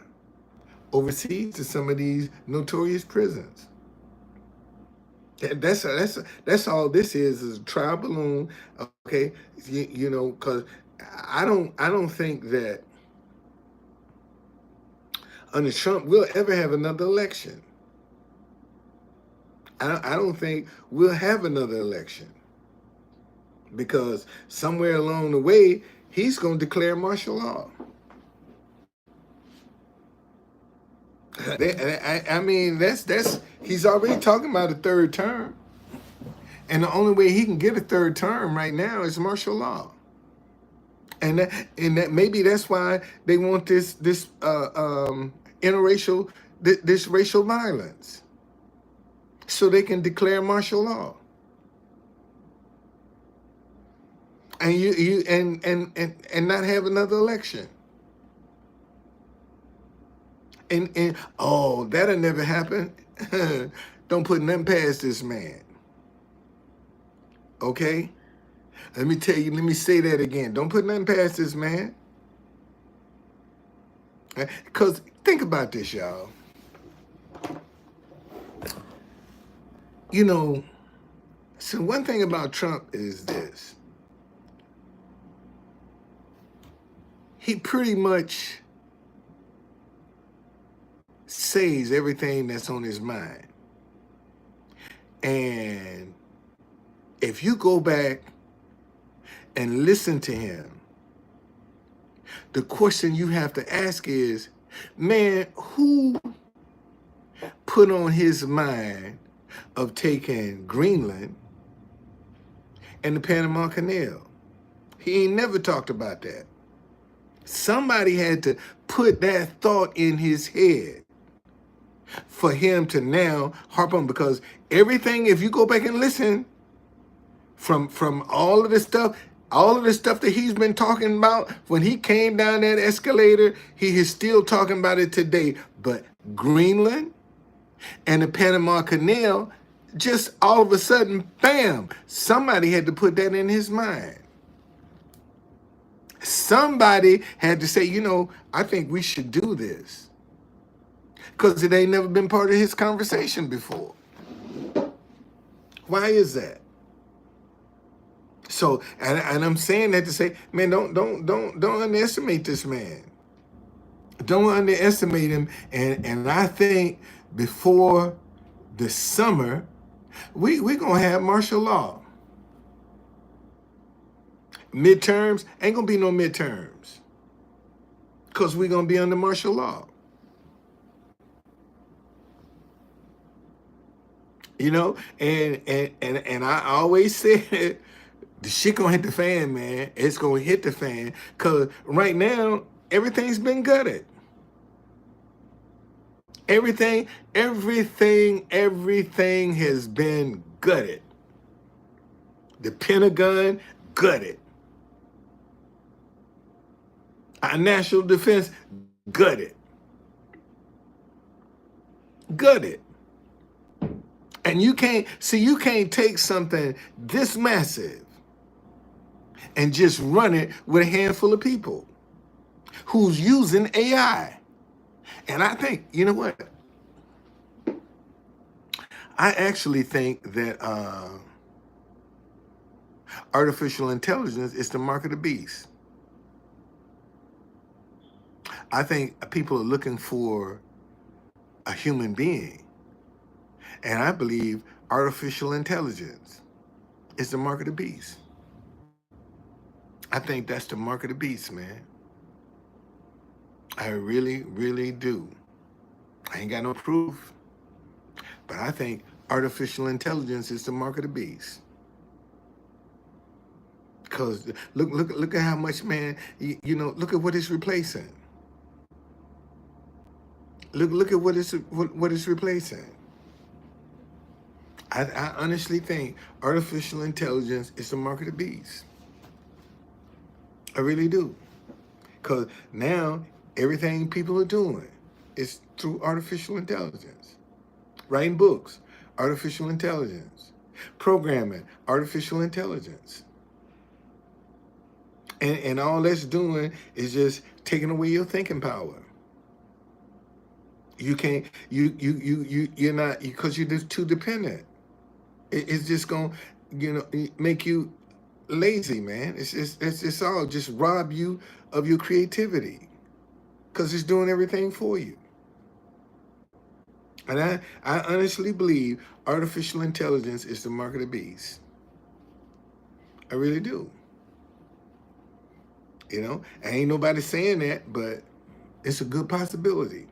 overseas to some of these notorious prisons. That's all this is a trial balloon. Okay, because I don't think that under Trump we'll ever have another election. I don't think we'll have another election because somewhere along the way he's going to declare martial law. I mean, that's he's already talking about a third term, and the only way he can get a third term right now is martial law. And that maybe that's why they want this interracial this racial violence, so they can declare martial law. And you and not have another election. And oh, that'll never happen. Don't put nothing past this man. Okay? Let me tell you, let me say that again. Don't put nothing past this man. Because think about this, y'all. You know, so one thing about Trump is this. He pretty much says everything that's on his mind. And if you go back and listen to him, the question you have to ask is, man, who put on his mind of taking Greenland and the Panama Canal? He ain't never talked about that. Somebody had to put that thought in his head for him to now harp on, because everything, if you go back and listen from all of the stuff that he's been talking about when he came down that escalator, he is still talking about it today. But Greenland and the Panama Canal, just all of a sudden, bam, somebody had to put that in his mind. Somebody had to say, I think we should do this. Because it ain't never been part of his conversation before. Why is that? So, and I'm saying that to say, man, don't underestimate this man. Don't underestimate him. And I think before the summer, we're gonna have martial law. Midterms ain't gonna be no midterms, because we're gonna be under martial law. And I always said, the shit gonna hit the fan, man. It's gonna hit the fan, because right now everything's been gutted. Everything has been gutted. The Pentagon gutted. Our national defense gutted. Gutted. And you can't take something this massive and just run it with a handful of people who's using AI. And I think, you know what? I actually think that artificial intelligence is the mark of the beast. I think people are looking for a human being. And I believe artificial intelligence is the mark of the beast. I think that's the mark of the beast, man. I really, really do. I ain't got no proof, but I think artificial intelligence is the mark of the beast. Because look at how much, man, look at what it's replacing. Look at what it's replacing. I honestly think artificial intelligence is the mark of the beast. I really do. Because now everything people are doing is through artificial intelligence. Writing books, artificial intelligence. Programming, artificial intelligence. And all that's doing is just taking away your thinking power. You can't, you're not, because you're just too dependent. It's just going to, make you lazy, man. It's all just rob you of your creativity, because it's doing everything for you. And I honestly believe artificial intelligence is the mark of the beast. I really do. Ain't nobody saying that, but it's a good possibility.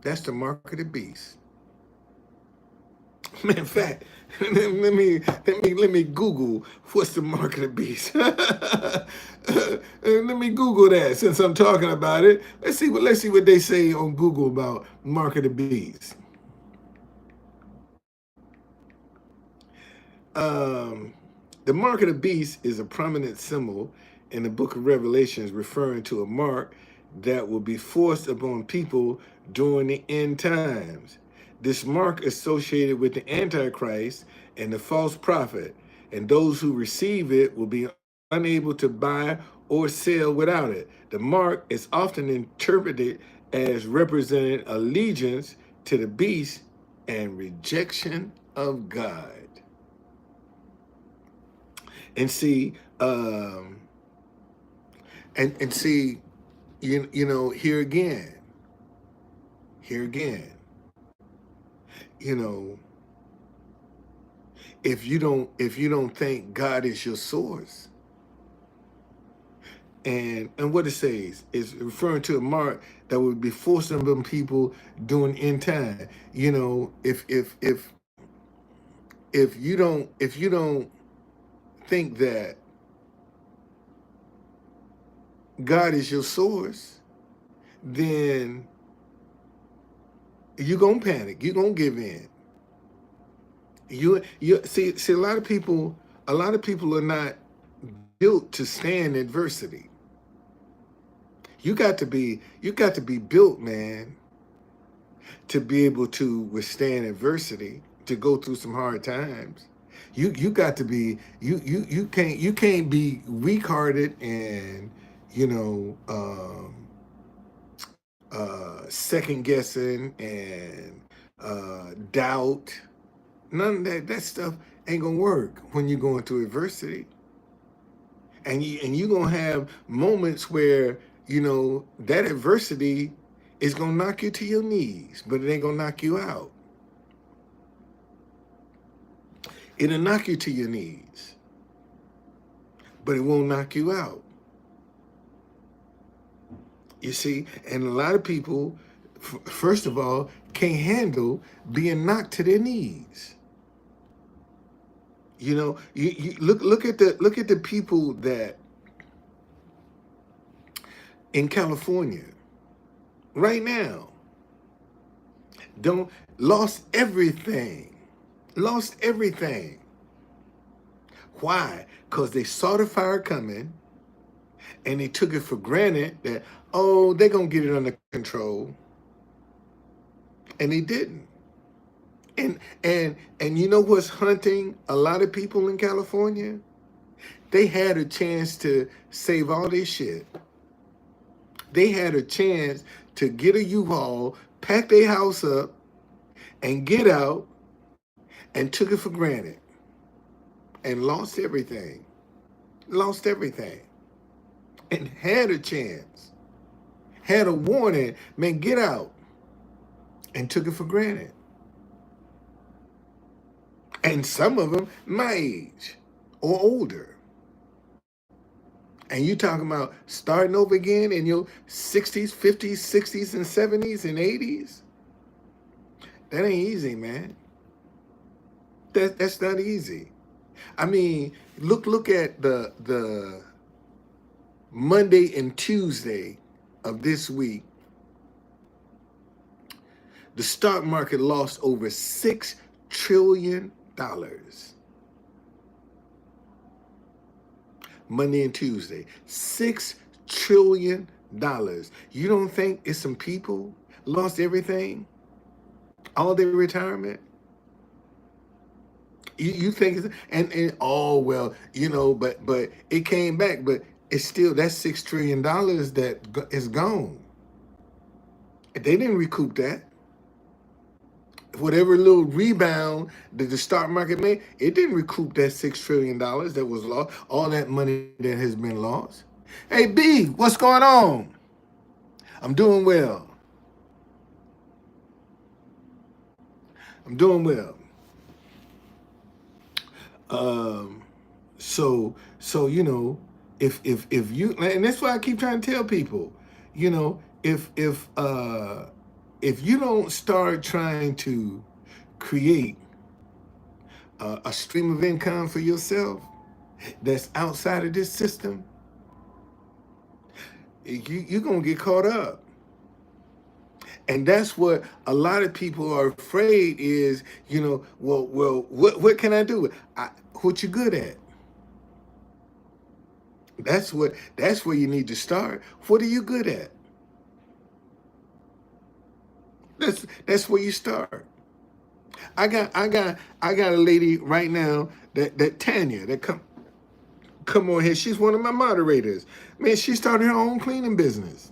That's the mark of the beast. In fact, let me Google what's the mark of the beast. Let me Google that since I'm talking about it. Let's see what they say on Google about mark of the beast. Um, the mark of the beast is a prominent symbol in the book of Revelations, referring to a mark that will be forced upon people during the end times. This mark associated with the Antichrist and the false prophet, and those who receive it will be unable to buy or sell without it. The mark is often interpreted as representing allegiance to the beast and rejection of God. And see, and see, you know, here again, you know, if you don't think God is your source, and what it says is referring to a mark that would be forcing on people during end time. You know, if you don't think that God is your source, then you're gonna panic. You're gonna give in. You see a lot of people are not built to stand adversity. You got to be built, man, to be able to withstand adversity, to go through some hard times. You got to be you can't be weak hearted and you know second guessing and doubt. None of that stuff ain't gonna work when you're going through adversity. And you're gonna have moments where you know that adversity is gonna knock you to your knees, but it ain't gonna knock you out. It'll knock you to your knees, but it won't knock you out. You see, and a lot of people, first of all, can't handle being knocked to their knees. You know, you look at the people that in California right now don't lost everything, lost everything. Why? Because they saw the fire coming and they took it for granted that oh they're gonna get it under control, and they didn't. And you know what's hunting a lot of people in California? They had a chance to save all their shit. They had a chance to get a U-Haul, pack their house up, and get out, and took it for granted, and lost everything. Lost everything. And had a chance, had a warning, man, get out, and took it for granted. And some of them my age or older. And you talking about starting over again in your 60s, 50s, 60s, and 70s and 80s? That ain't easy, man. That's not easy. I mean, look at the Monday and Tuesday of this week. The stock market lost over $6 trillion. Monday and Tuesday, $6 trillion. You don't think it's some people lost everything, all their retirement? You think it's, and oh well, you know, but it came back, but it's still that's $6 trillion that is gone. They didn't recoup that. Whatever little rebound that the stock market made, it didn't recoup that $6 trillion that was lost, all that money that has been lost. Hey B, what's going on? I'm doing well. I'm doing well. Um, so you know, if you and that's why I keep trying to tell people, you know, if you don't start trying to create a stream of income for yourself that's outside of this system, you're going to get caught up. And that's what a lot of people are afraid is, what can I do? What you good at? That's where you need to start. What are you good at? That's where you start. I got a lady right now that Tanya that come on here. She's one of my moderators. Man, she started her own cleaning business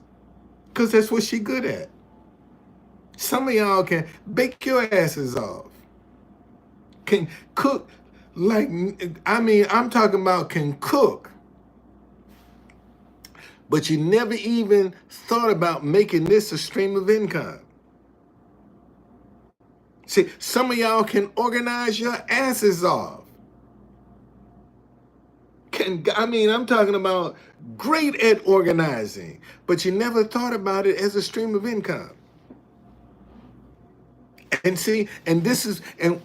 because that's what she good at. Some of y'all can bake your asses off, can cook I'm talking about can cook, but you never even thought about making this a stream of income. See, some of y'all can organize your asses off. I'm talking about great at organizing, but you never thought about it as a stream of income. And see, and this is and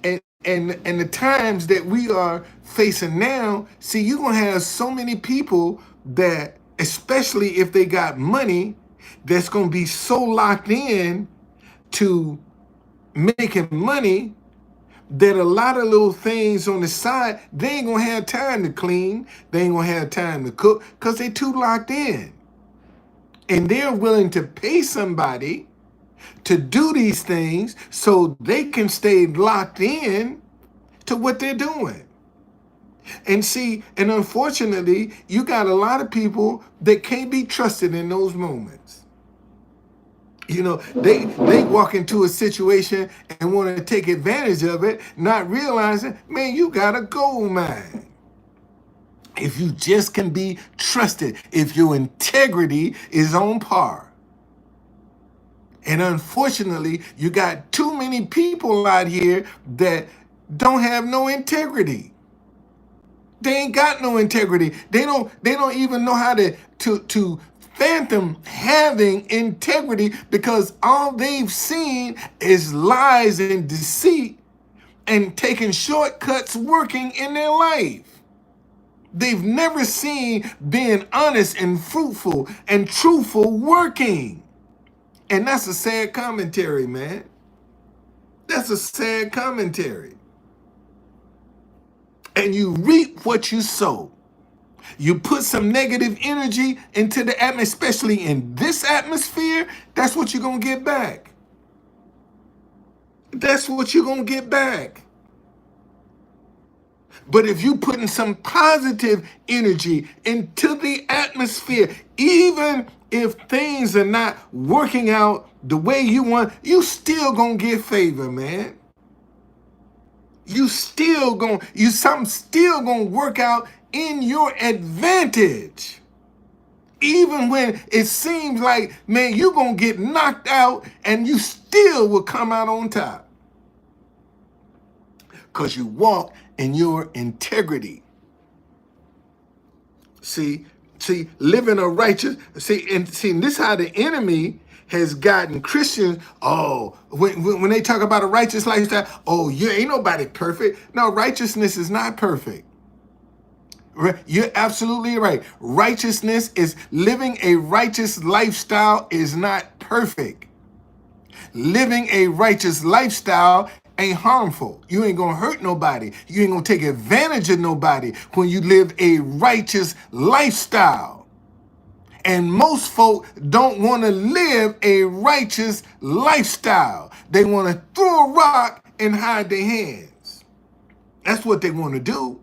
the times that we are facing now, see, you're gonna have so many people that, especially if they got money, that's gonna be so locked in to making money that a lot of little things on the side, they ain't gonna have time to clean, they ain't gonna have time to cook, because they too locked in. And they're willing to pay somebody to do these things so they can stay locked in to what they're doing. And see, and unfortunately, you got a lot of people that can't be trusted in those moments. They walk into a situation and want to take advantage of it, not realizing, man, you got a gold mine. If you just can be trusted, if your integrity is on par. And unfortunately, you got too many people out here that don't have no integrity. They ain't got no integrity. They don't even know how to fathom having integrity, because all they've seen is lies and deceit and taking shortcuts working in their life. They've never seen being honest and fruitful and truthful working. And that's a sad commentary, man. That's a sad commentary. And you reap what you sow. You put some negative energy into the atmosphere, especially in this atmosphere, that's what you're going to get back. That's what you're going to get back. But if you putting some positive energy into the atmosphere, even if things are not working out the way you want, you still going to get favor, man. Something still going to work out in your advantage. Even when it seems like, man, you're going to get knocked out and you still will come out on top. Because you walk in your integrity. See, living a righteous, and this is how the enemy has gotten Christians. Oh, when they talk about a righteous lifestyle, oh, you ain't nobody perfect. No, righteousness is not perfect. You're absolutely right. Righteousness is living a righteous lifestyle is not perfect. Living a righteous lifestyle ain't harmful. You ain't gonna hurt nobody. You ain't gonna take advantage of nobody when you live a righteous lifestyle. And most folk don't want to live a righteous lifestyle. They want to throw a rock and hide their hands. That's what they want to do.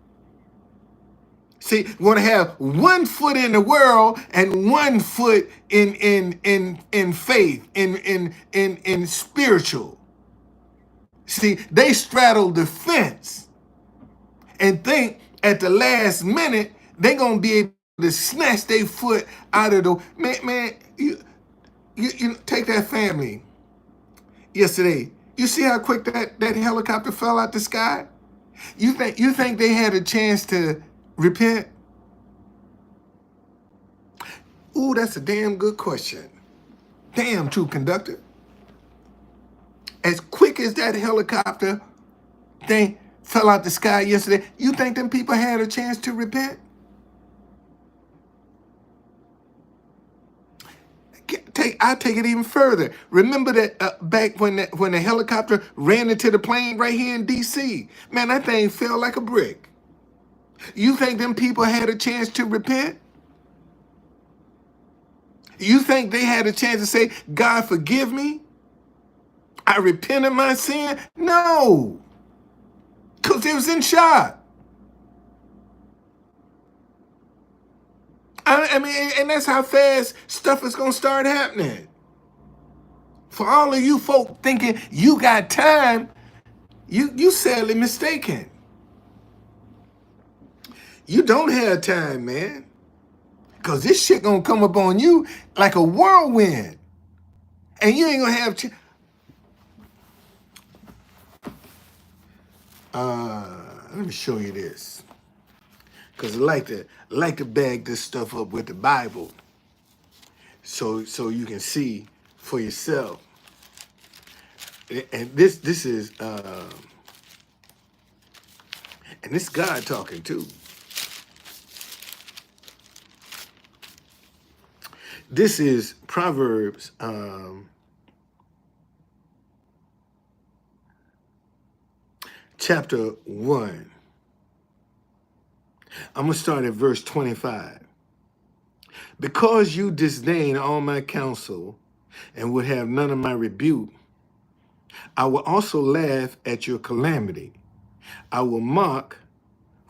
See, you want to have 1 foot in the world and 1 foot in faith, in spiritual. See, they straddle the fence and think at the last minute they're gonna be able to snatch their foot out of the man. You take that family yesterday. You see how quick that helicopter fell out the sky? You think they had a chance to repent? Ooh, that's a damn good question. Damn, true conductor. As quick as that helicopter thing fell out the sky yesterday, you think them people had a chance to repent? I take it even further. Remember that back when the helicopter ran into the plane right here in D.C. Man, that thing fell like a brick. You think them people had a chance to repent? You think they had a chance to say, God, forgive me? I repent of my sin? No, because they was in shock. I mean, and that's how fast stuff is going to start happening. For all of you folk thinking you got time, you sadly mistaken. You don't have time, man. Because this shit going to come up on you like a whirlwind. And you ain't going to have... let me show you this. Because I like to bag this stuff up with the Bible. So you can see for yourself. And this is and this God talking too. This is Proverbs chapter 1. I'm going to start at verse 25. Because you disdain all my counsel and would have none of my rebuke, I will also laugh at your calamity. I will mock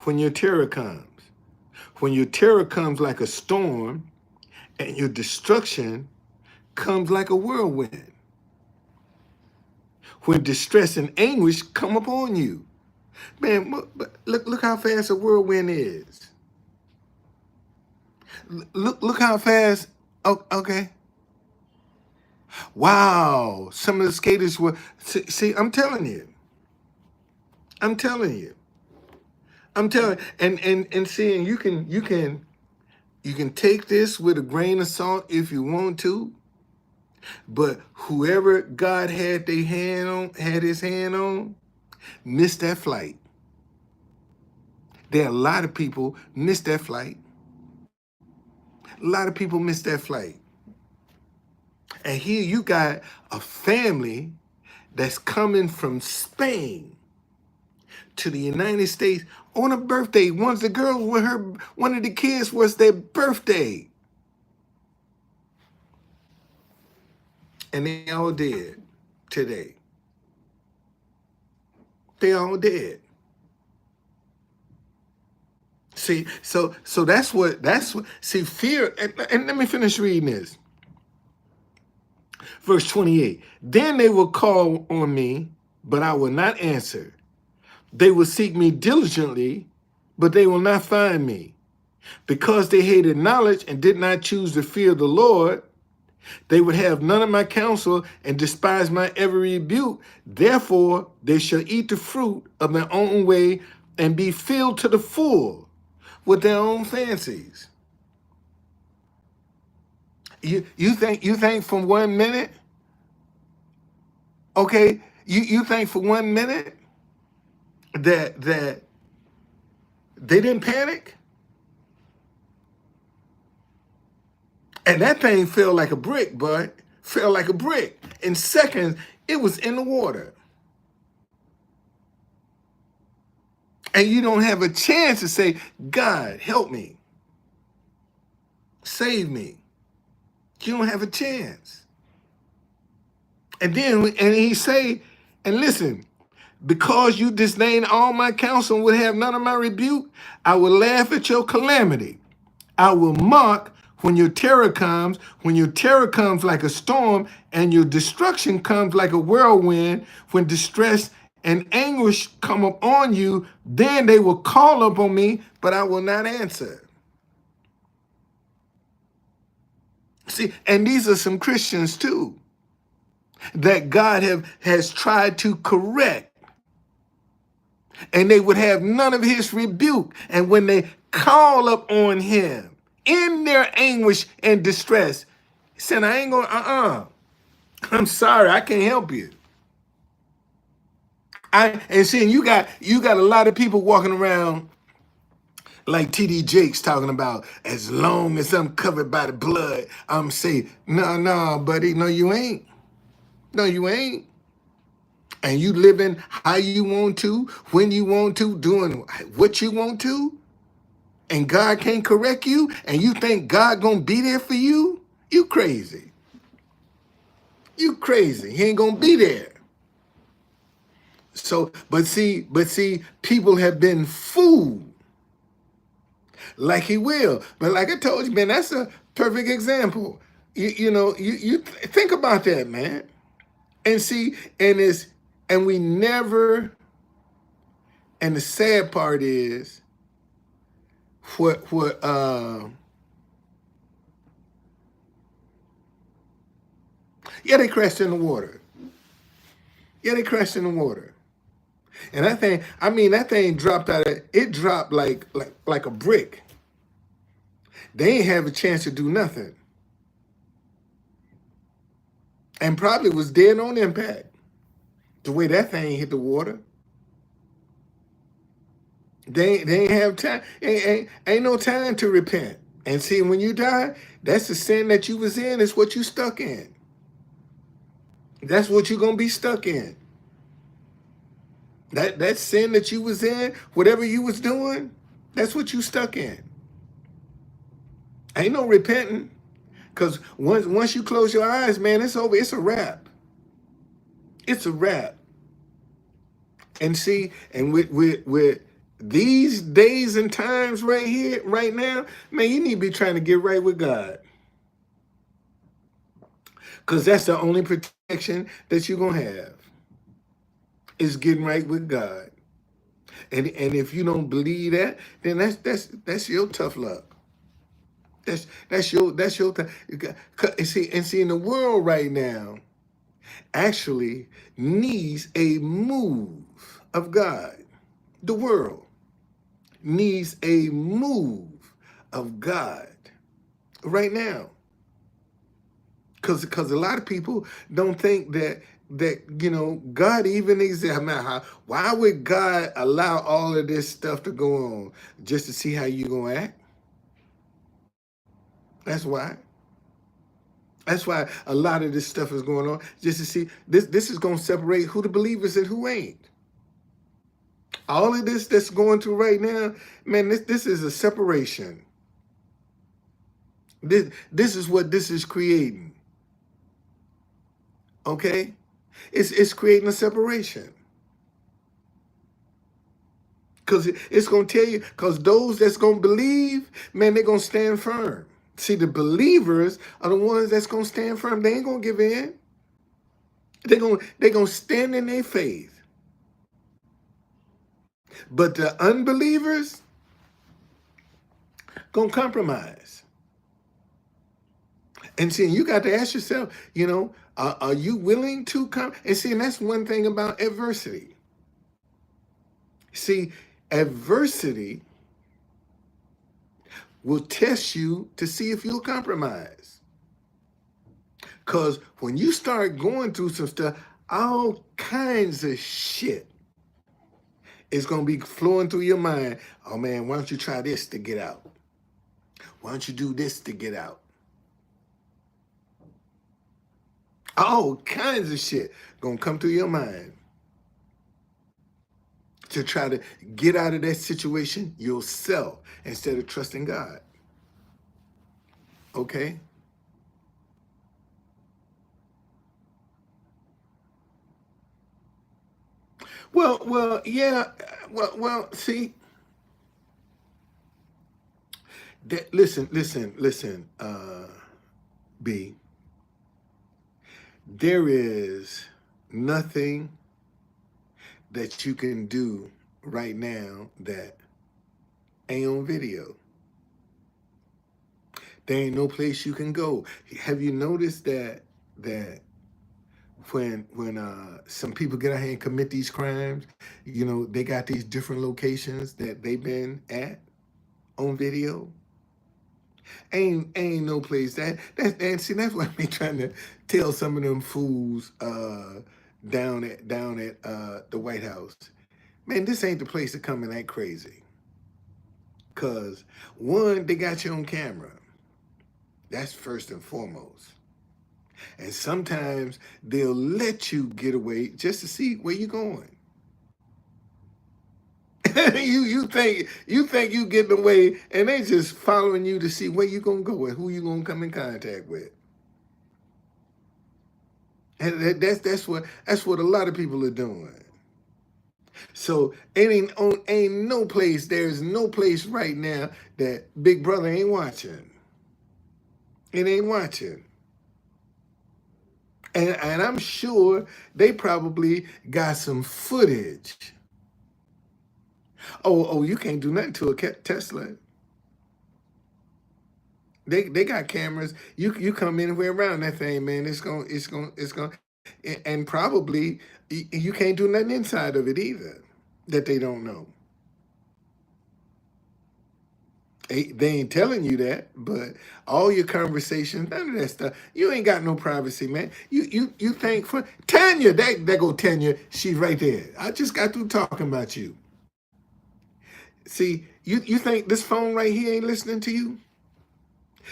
when your terror comes. When your terror comes like a storm and your destruction comes like a whirlwind. When distress and anguish come upon you. Man, look how fast a whirlwind is. Look how fast. Oh, okay. Wow. Some of the skaters were. See, I'm telling you. I'm telling you. And seeing you can take this with a grain of salt if you want to. But whoever God had his hand on, missed that flight. There are a lot of people missed that flight. A lot of people missed that flight. And here you got a family that's coming from Spain to the United States on a birthday. One of the kids was their birthday. And they all dead today. They all dead. See, so that's what see, fear, and let me finish reading this. Verse 28. Then they will call on me, but I will not answer. They will seek me diligently, but they will not find me. Because they hated knowledge and did not choose to fear the Lord, they would have none of my counsel and despise my every rebuke. Therefore, they shall eat the fruit of their own way and be filled to the full with their own fancies. You think for 1 minute? Okay, you think for 1 minute that they didn't panic? And that thing fell like a brick, bud. Fell like a brick. In seconds, it was in the water. And you don't have a chance to say, God, help me. Save me. You don't have a chance. And he say, and listen, because you disdain all my counsel and would have none of my rebuke, I will laugh at your calamity. I will mock when your terror comes like a storm and your destruction comes like a whirlwind. When distress and anguish come upon you, then they will call upon me, but I will not answer. See, and these are some Christians too, that God has tried to correct. And they would have none of his rebuke. And when they call up on him in their anguish and distress, he said, I ain't gonna, I'm sorry, I can't help you. And seeing you got a lot of people walking around Like TD Jakes talking about, as long as I'm covered by the blood, I'm safe. No, no, buddy. No, you ain't. No, you ain't. And you living how you want to, when you want to, doing what you want to, and God can't correct you, and you think God gonna be there for you? You crazy. You crazy. He ain't gonna be there. So, but see, people have been fooled like he will. But like I told you, man, that's a perfect example. You think about that, man. And see, and we never, and the sad part is what yeah, they crashed in the water. Yeah, they crashed in the water. And that thing dropped out of it dropped like a brick. They ain't have a chance to do nothing. And probably was dead on impact. The way that thing hit the water. They ain't have time. Ain't no time to repent. And see, when you die, that's the sin that you was in, is what you stuck in. That's what you're gonna be stuck in. That sin that you was in, whatever you was doing, that's what you stuck in. Ain't no repenting. Because once you close your eyes, man, it's over. It's a wrap. It's a wrap. And see, and with these days and times right here, right now, man, you need to be trying to get right with God. Because that's the only protection that you're gonna have, is getting right with God. And if you don't believe that, then that's your tough luck. That's your time. See, in the world right now actually needs a move of God. The world needs a move of God right now. Because a lot of people don't think that God even exists. I mean, why would God allow all of this stuff to go on just to see how you gonna act? That's why. That's why a lot of this stuff is going on, just to see this is gonna separate who the believers and who ain't. All of this that's going through right now, man, this is a separation. This is what this is creating. Okay? It's creating a separation. Because it's going to tell you, because those that's going to believe, man, they're going to stand firm. See, the believers are the ones that's going to stand firm. They ain't going to give in. They're going to stand in their faith. But the unbelievers going to compromise. And see, you got to ask yourself, are you willing to come? And see, and that's one thing about adversity. See, adversity will test you to see if you'll compromise. Because when you start going through some stuff, all kinds of shit is going to be flowing through your mind. Oh, man, why don't you try this to get out? Why don't you do this to get out? All kinds of shit going to come through your mind to try to get out of that situation yourself instead of trusting God. Okay? Yeah. See, listen, B. There is nothing that you can do right now that ain't on video. There ain't no place you can go. Have you noticed that when some people get out here and commit these crimes, they got these different locations that they've been at on video? Ain't no place and see, that's what I be trying to tell some of them fools down at the White House. Man, this ain't the place to come and act crazy. Because one, they got you on camera. That's first and foremost. And sometimes they'll let you get away just to see where you're going. you think you getting away, and they just following you to see where you gonna go and who you gonna come in contact with. And that's what a lot of people are doing. So ain't no place. There's no place right now that Big Brother ain't watching. It ain't watching. And I'm sure they probably got some footage. Oh, you can't do nothing to a Tesla. They got cameras. You come anywhere around that thing, man. It's going, and probably you can't do nothing inside of it either that they don't know. They ain't telling you that, but all your conversations, none of that stuff. You ain't got no privacy, man. You think for Tanya, that go Tanya, she's right there. I just got through talking about you. See, you think this phone right here ain't listening to you?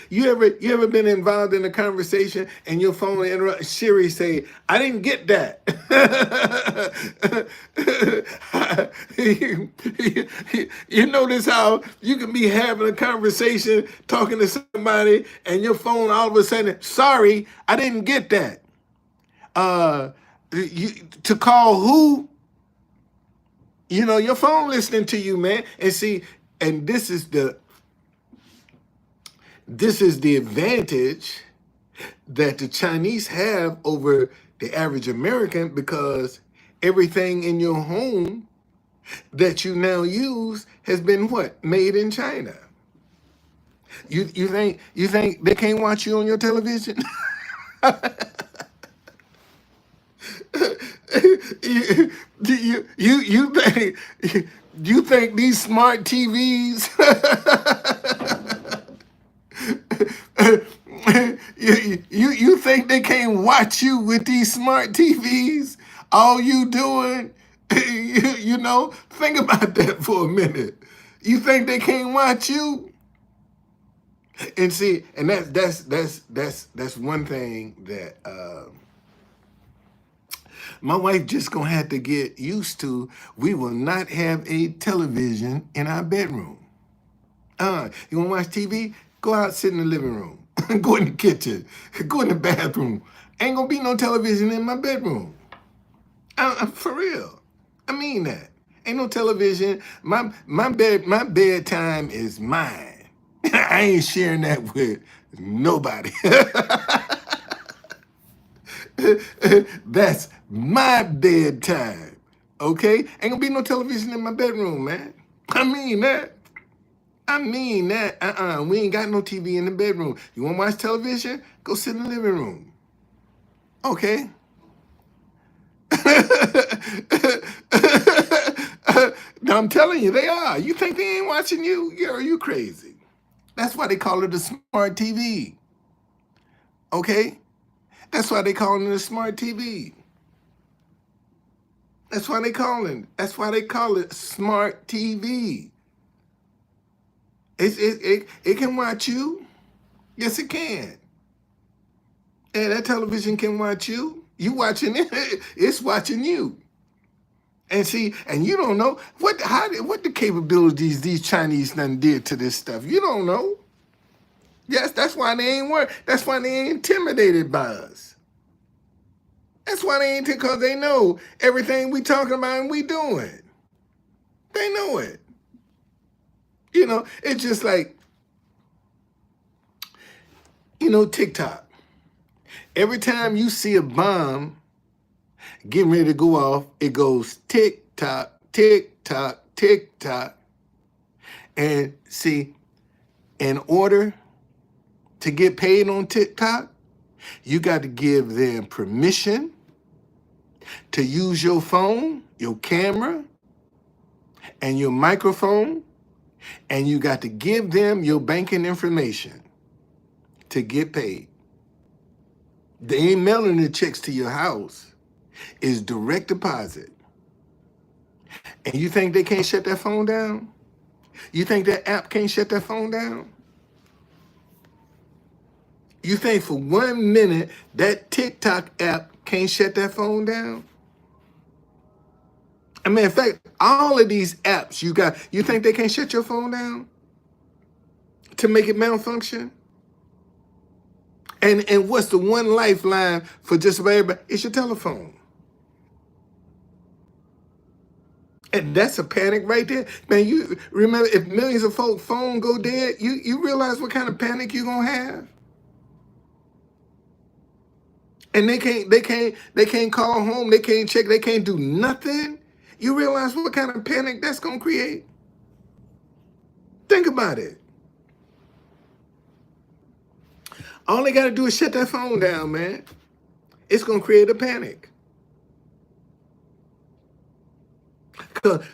You ever been involved in a conversation and your phone interrupt? Siri say, "I didn't get that." You notice how you can be having a conversation, talking to somebody, and your phone all of a sudden, "Sorry, I didn't get that." To call who? Your phone listening to you, man. And see, and this is the advantage that the Chinese have over the average American, because everything in your home that you now use has been what? Made in China. You think they can't watch you on your television? you think these smart TVs you think they can't watch you with these smart TVs? All you doing, think about that for a minute. You think they can't watch you? And see, and that's one thing that my wife just gonna have to get used to. We will not have a television in our bedroom. You wanna watch TV? Go out, sit in the living room. Go in the kitchen. Go in the bathroom. Ain't gonna be no television in my bedroom. For real. I mean that. Ain't no television. My bedtime is mine. I ain't sharing that with nobody. That's my bedtime. Okay? Ain't gonna be no television in my bedroom, man. I mean that. We ain't got no TV in the bedroom. You want to watch television? Go sit in the living room. Okay. Now I'm telling you, they are. You think they ain't watching you? Are you crazy? That's why they call it a smart TV. Okay? That's why they call it a smart TV. That's why they call it smart TV. It can watch you. Yes, it can. And that television can watch you. You watching it. It's watching you. And see, and you don't know what the capabilities these Chinese done did to this stuff. You don't know. Yes, that's why they ain't work. That's why they ain't intimidated by us. That's why they ain't, because they know everything we talking about and we doing. They know it. It's just like, TikTok. Every time you see a bomb getting ready to go off, it goes tick tock, tick tock, tick tock. And see, in order to get paid on TikTok, you got to give them permission to use your phone, your camera, and your microphone, and you got to give them your banking information to get paid. They ain't mailing the checks to your house. It's direct deposit. And you think they can't shut that phone down? You think that app can't shut that phone down? You think for 1 minute that TikTok app can't shut that phone down? I mean, in fact, all of these apps you got, you think they can't shut your phone down to make it malfunction? And what's the one lifeline for just about everybody? It's your telephone. And that's a panic right there. Man, you remember if millions of folks' phone go dead, you realize what kind of panic you're gonna have? And they can't call home, they can't check, they can't do nothing. You realize what kind of panic that's gonna create? Think about it. All they gotta do is shut that phone down, man. It's gonna create a panic.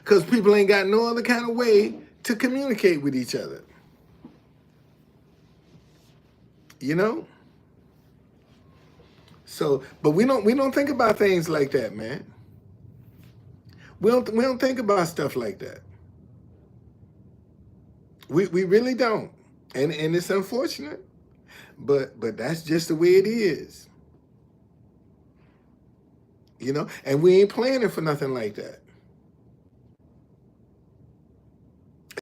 Cause people ain't got no other kind of way to communicate with each other. You know? So, but we don't think about things like that, man. We don't think about stuff like that. We really don't. And it's unfortunate, but that's just the way it is. You know, and we ain't planning for nothing like that.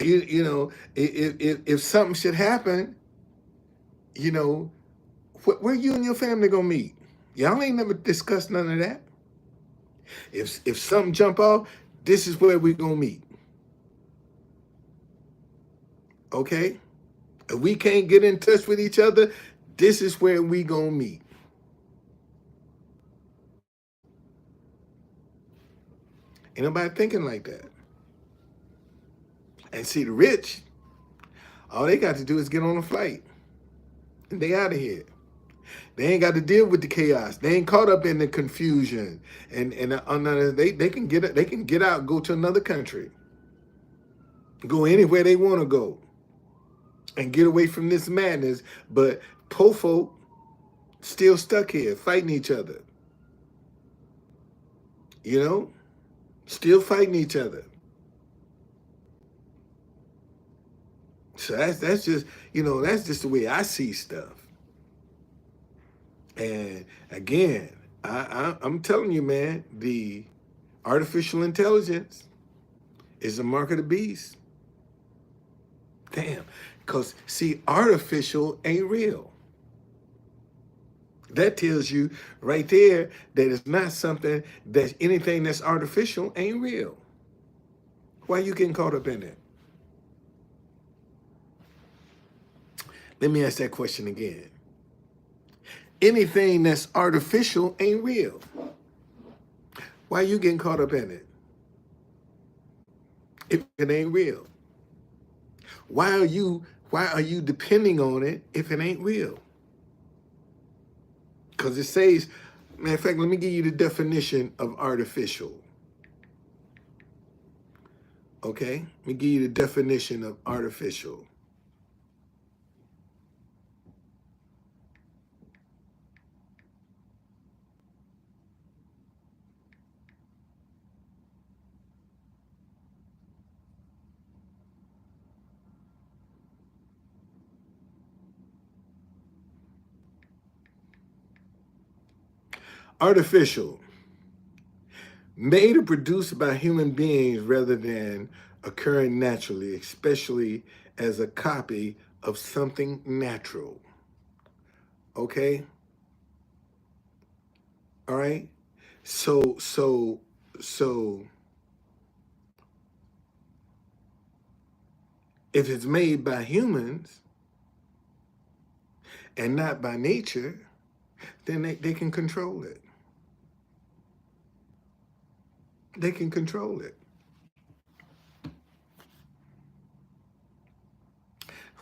You know, if something should happen, you know, where you and your family gonna meet? Y'all ain't never discussed none of that. If something jump off, this is where we gonna meet. Okay? If we can't get in touch with each other, this is where we gonna meet. Ain't nobody thinking like that. And see, the rich, all they got to do is get on a flight, and they out of here. They ain't got to deal with the chaos. They ain't caught up in the confusion, and they can get out, go to another country, go anywhere they want to go, and get away from this madness. But po folk still stuck here fighting each other. You know, still fighting each other. So that's just that's just the way I see stuff. And again, I'm telling you, man, the artificial intelligence is the mark of the beast. Damn, because see, artificial ain't real. That tells you right there that it's not something that anything that's artificial ain't real. Why are you getting caught up in it? Let me ask that question again. Anything that's artificial ain't real. Why are you getting caught up in it? If it ain't real. Why are you depending on it if it ain't real? Because it says, matter of fact, let me give you the definition of artificial. Okay? Let me give you the definition of artificial. Artificial, made or produced by human beings rather than occurring naturally, especially as a copy of something natural. Okay? All right? So if it's made by humans and not by nature, then they can control it. They can control it.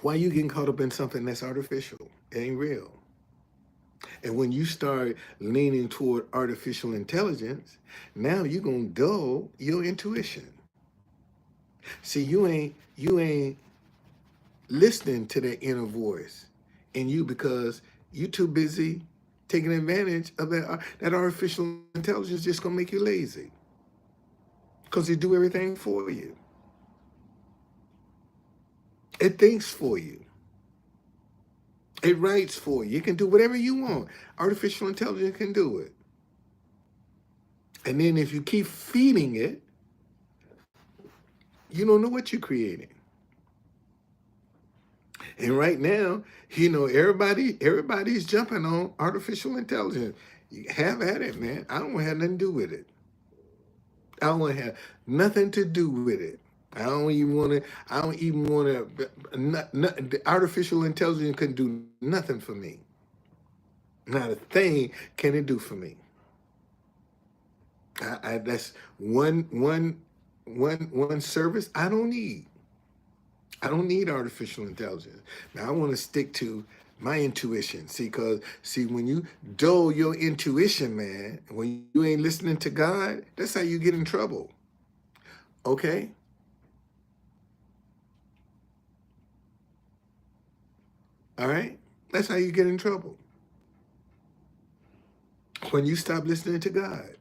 Why you getting caught up in something that's artificial? It ain't real. And when you start leaning toward artificial intelligence, now you're gonna dull your intuition. See, you ain't listening to that inner voice in you because you too busy taking advantage of that artificial intelligence just gonna make you lazy. Because they do everything for you. It thinks for you. It writes for you. It can do whatever you want. Artificial intelligence can do it. And then if you keep feeding it, you don't know what you're creating. And right now, everybody's jumping on artificial intelligence. You have at it, man. I don't want to have nothing to do with it. I don't want to have nothing to do with it. I don't even want to, the artificial intelligence can do nothing for me. Not a thing can it do for me. That's one service I don't need. I don't need artificial intelligence. Now I want to stick to my intuition. See, when you dull your intuition, man, when you ain't listening to God, that's how you get in trouble. Okay? All right? That's how you get in trouble. When you stop listening to God.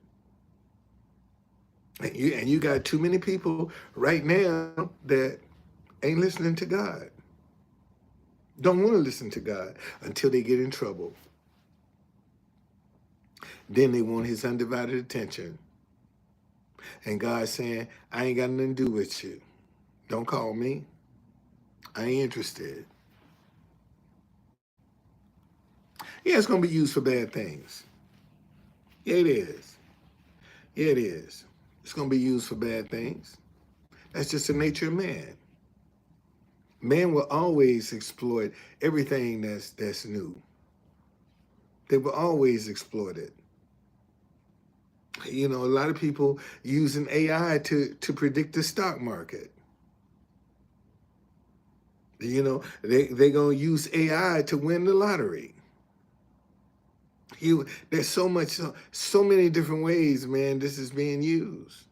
And you got too many people right now that ain't listening to God. Don't want to listen to God until they get in trouble. Then they want his undivided attention. And God's saying, I ain't got nothing to do with you. Don't call me. I ain't interested. Yeah, it's going to be used for bad things. Yeah, it is. Yeah, it is. It's going to be used for bad things. That's just the nature of man. Man will always exploit everything that's new. They will always exploit it. A lot of people using AI to predict the stock market. They're going to use AI to win the lottery. There's so many different ways, man, this is being used.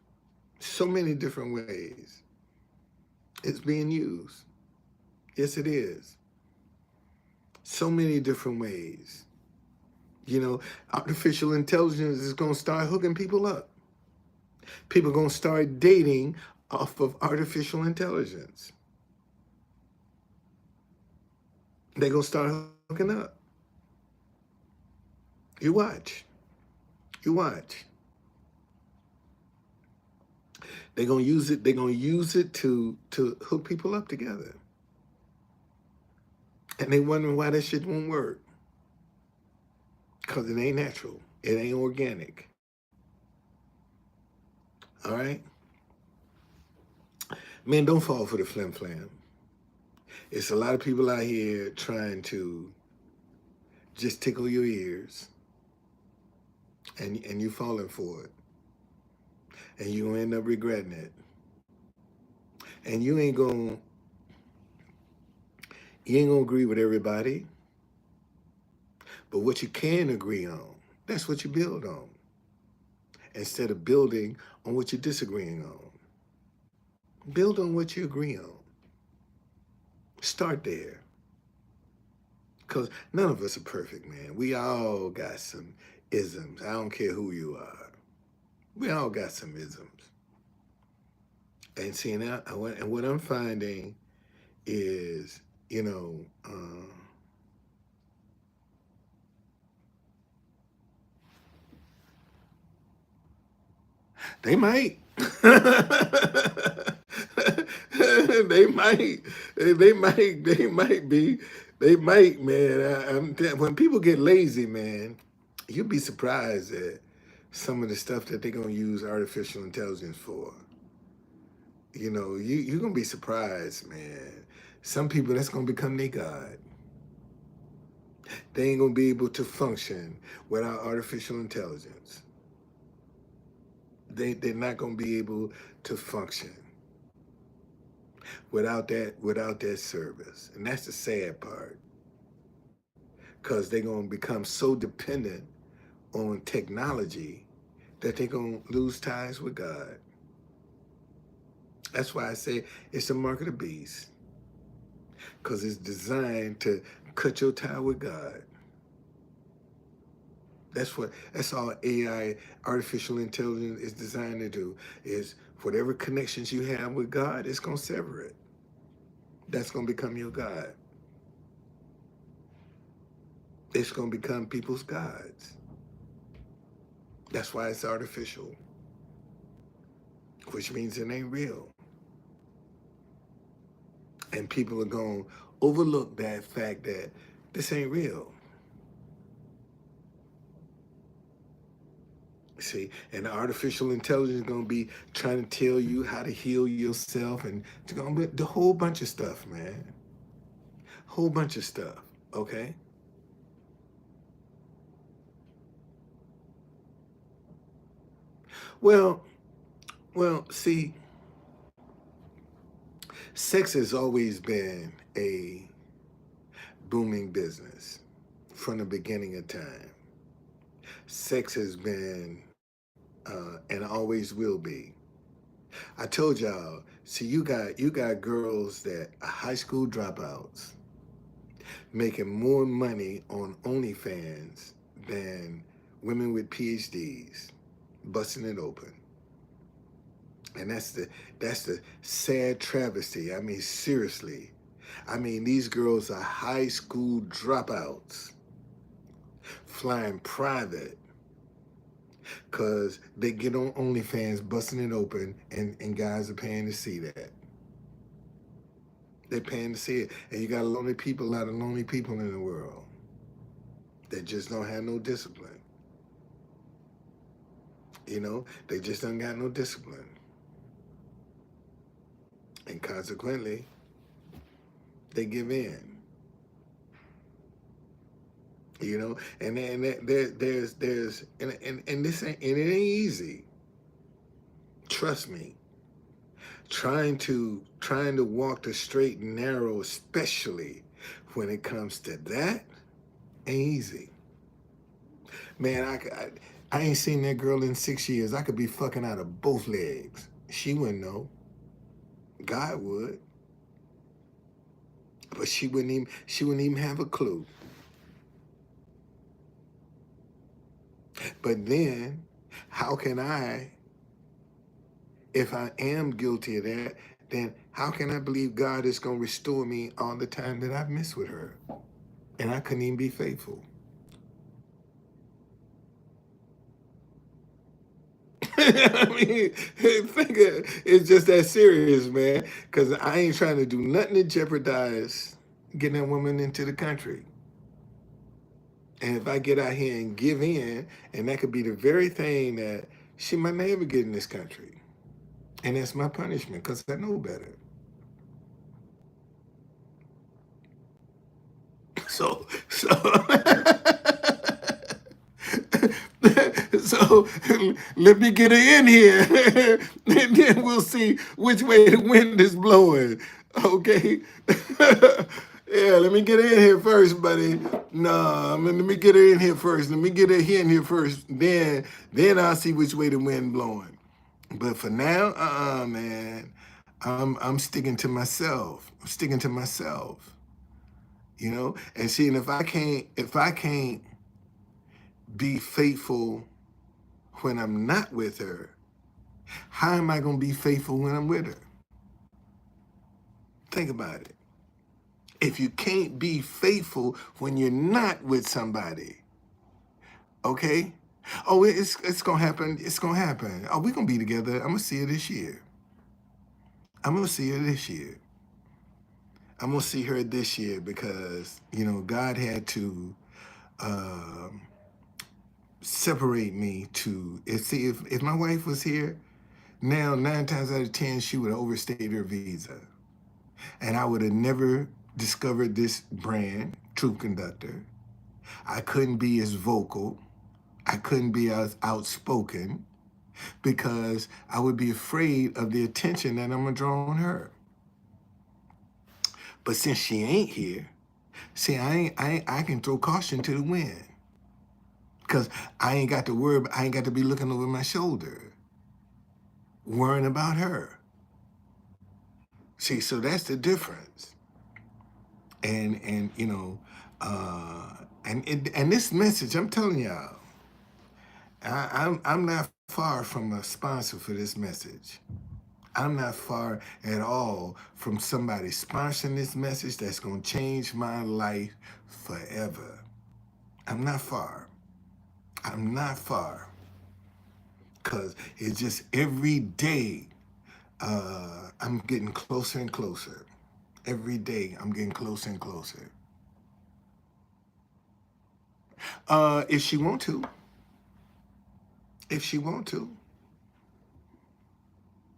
So many different ways. It's being used. Yes, it is. So many different ways. Artificial intelligence is going to start hooking people up. People are going to start dating off of artificial intelligence. They're going to start hooking up. You watch. You watch. They're going to use it. They're going to use it to hook people up together. And they wondering why that shit won't work. Because it ain't natural. It ain't organic. All right? Man, don't fall for the flim flam. It's a lot of people out here trying to just tickle your ears. And you falling for it. And you gonna end up regretting it. And you ain't gonna agree with everybody. But what you can agree on, that's what you build on. Instead of building on what you're disagreeing on. Build on what you agree on. Start there. Because none of us are perfect, man. We all got some isms. I don't care who you are. We all got some isms. And see, now, and what I'm finding is, they might. They might. They might, man. When people get lazy, man, you'd be surprised at some of the stuff that they're going to use artificial intelligence for. You're going to be surprised, man. Some people, that's going to become their God. They ain't going to be able to function without artificial intelligence. They're not going to be able to function without that service. And that's the sad part. Because they're going to become so dependent on technology that they're going to lose ties with God. That's why I say it's a mark of the beast. Because it's designed to cut your tie with God. That's all AI, artificial intelligence, is designed to do, is whatever connections you have with God, it's going to sever it. that's going to become your God. It's going to become people's gods. That's why it's artificial, which means it ain't real. And people are going to overlook that fact that this ain't real. See, and artificial intelligence is going to be trying to tell you how to heal yourself, and it's going to be the whole bunch of stuff, man. Whole bunch of stuff, okay? Well, see, sex has always been a booming business from the beginning of time. Sex has been and always will be. I told y'all, see, you got girls that are high school dropouts making more money on OnlyFans than women with PhDs, busting it open. And that's the sad travesty. I mean, seriously. I mean, these girls are high school dropouts flying private because they get on OnlyFans, busting it open, and guys are paying to see that. They're paying to see it. And you got a lot of lonely people in the world that just don't have no discipline. You know, they just don't got no discipline. And consequently, they give in. You know, and there's and this ain't, and it ain't easy. Trust me. Trying to walk the straight and narrow, especially when it comes to that, ain't easy. Man, I ain't seen that girl in 6 years. I could be fucking out of both legs. She wouldn't know. God would. But she wouldn't even have a clue. But then, how can I, if I am guilty of that, then how can I believe God is going to restore me all the time that I've missed with her? And I couldn't even be faithful. I mean, it's just that serious, man. Because I ain't trying to do nothing to jeopardize getting that woman into the country. And if I get out here and give in, and that could be the very thing that she might never get in this country. And that's my punishment because I know better. So so let me get her in here, and then we'll see which way the wind is blowing. Okay. Yeah, let me get her in here first, buddy. No, let me get her in here first. Let me get her in here first. Then I'll see which way the wind blowing. But for now, man, I'm sticking to myself. I'm sticking to myself. You know, and seeing if I can't be faithful when I'm not with her, how am I going to be faithful when I'm with her? Think about it. If you can't be faithful when you're not with somebody, okay? Oh, it's gonna happen. It's gonna happen. Oh, we're gonna be together. I'm gonna see her this year. I'm gonna see her this year. I'm gonna see her this year because God had to um, separate me to. If my wife was here now, 9 times out of 10 she would have overstayed her visa, and I would have never discovered this brand, Truth Conductor. I couldn't be as vocal. I couldn't be as outspoken because I would be afraid of the attention that I'm gonna draw on her. But since she ain't here, see, I can throw caution to the wind because I ain't got to worry. I ain't got to be looking over my shoulder, worrying about her. See, so that's the difference. And this message, I'm telling y'all, I'm not far from a sponsor for this message. I'm not far at all from somebody sponsoring this message that's going to change my life forever. I'm not far. I'm not far. Because it's just every day I'm getting closer and closer. Every day I'm getting closer and closer. If she want to, if she want to.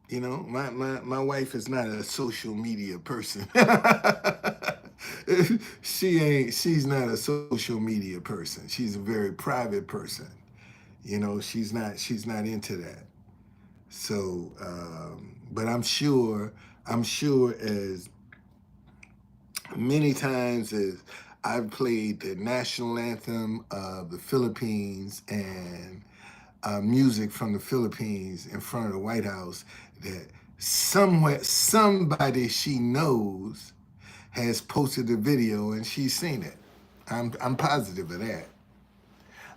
You know, my wife is not a social media person. She's not a social media person. She's a very private person. You know, she's not into that. So, but I'm sure as many times as I've played the national anthem of the Philippines and music from the Philippines in front of the White House, that somewhere somebody she knows has posted the video and she's seen it. I'm positive of that.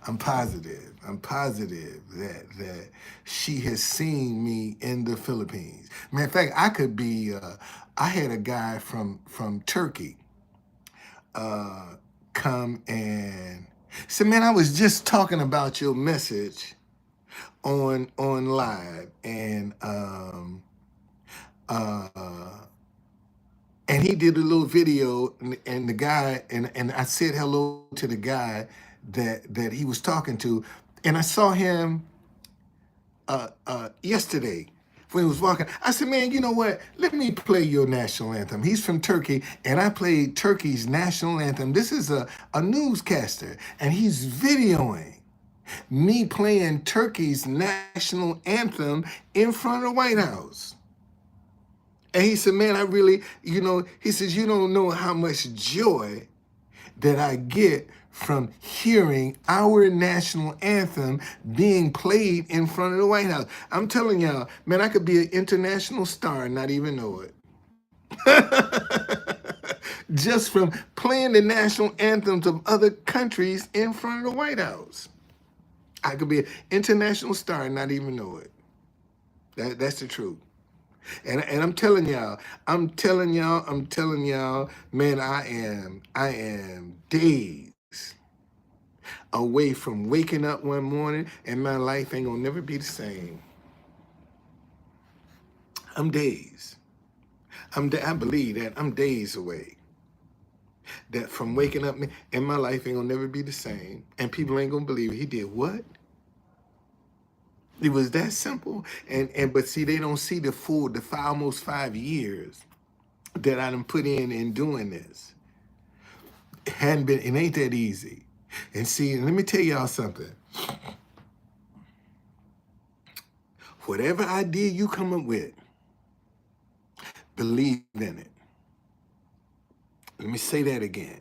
I'm positive. I'm positive that she has seen me in the Philippines. Matter of fact, I could be. I had a guy from Turkey come and say, "Man, I was just talking about your message on live, uh, and he did a little video, and the guy and I said hello to the guy that he was talking to, and I saw him yesterday when he was walking. I said, man, you know what? Let me play your national anthem. He's from Turkey, and I played Turkey's national anthem. This is a newscaster, and he's videoing me playing Turkey's national anthem in front of the White House. And he said, man, I really, you know, he says, you don't know how much joy that I get from hearing our national anthem being played in front of the White House. I'm telling y'all, man, I could be an international star and not even know it. Just from playing the national anthems of other countries in front of the White House. I could be an international star and not even know it. That's the truth. And I'm telling y'all, man, I am days away from waking up one morning and my life ain't gonna never be the same. I'm days. I believe that I'm days away. That from waking up and my life ain't gonna never be the same. And people ain't gonna believe it. He did what? It was that simple. But see, they don't see the almost 5 years that I done put in doing this. It ain't that easy. And see, let me tell y'all something. Whatever idea you come up with, believe in it. Let me say that again.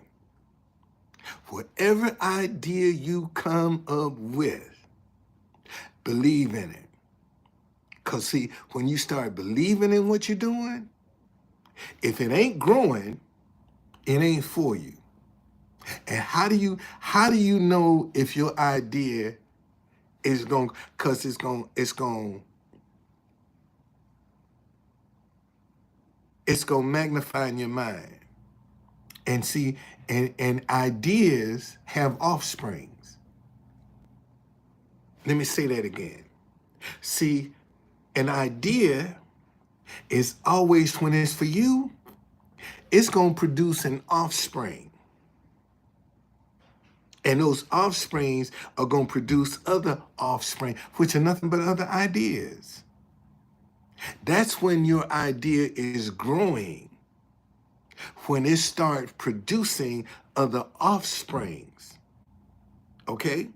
Whatever idea you come up with, believe in it. Because see, when you start believing in what you're doing, if it ain't growing, it ain't for you. And how do you know if your idea is going, because it's going to magnify in your mind. And see, and ideas have offsprings. Let me say that again. See, an idea is always, when it's for you, it's going to produce an offspring. And those offsprings are going to produce other offspring, which are nothing but other ideas. That's when your idea is growing, when it starts producing other offsprings. Okay?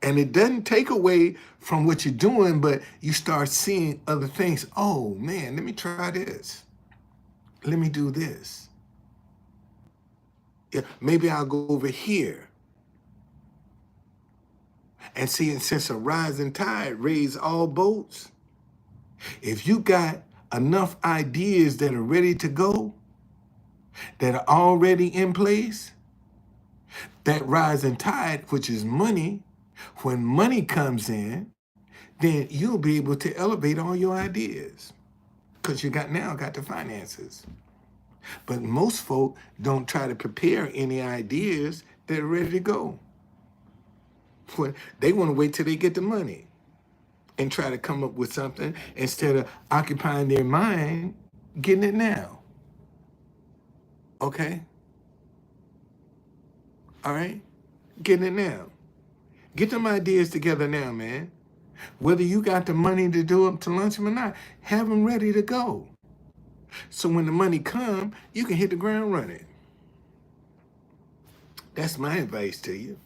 And it doesn't take away from what you're doing, but you start seeing other things. Oh, man, let me try this. Let me do this. Yeah, maybe I'll go over here. And see, and since a rising tide raises all boats, if you got enough ideas that are ready to go, that are already in place, that rising tide, which is money, when money comes in, then you'll be able to elevate all your ideas because you now got the finances. But most folk don't try to prepare any ideas that are ready to go. They want to wait till they get the money and try to come up with something instead of occupying their mind, getting it now. Okay? All right? Getting it now. Get them ideas together now, man. Whether you got the money to do them to launch them or not, have them ready to go. So when the money come, you can hit the ground running. That's my advice to you.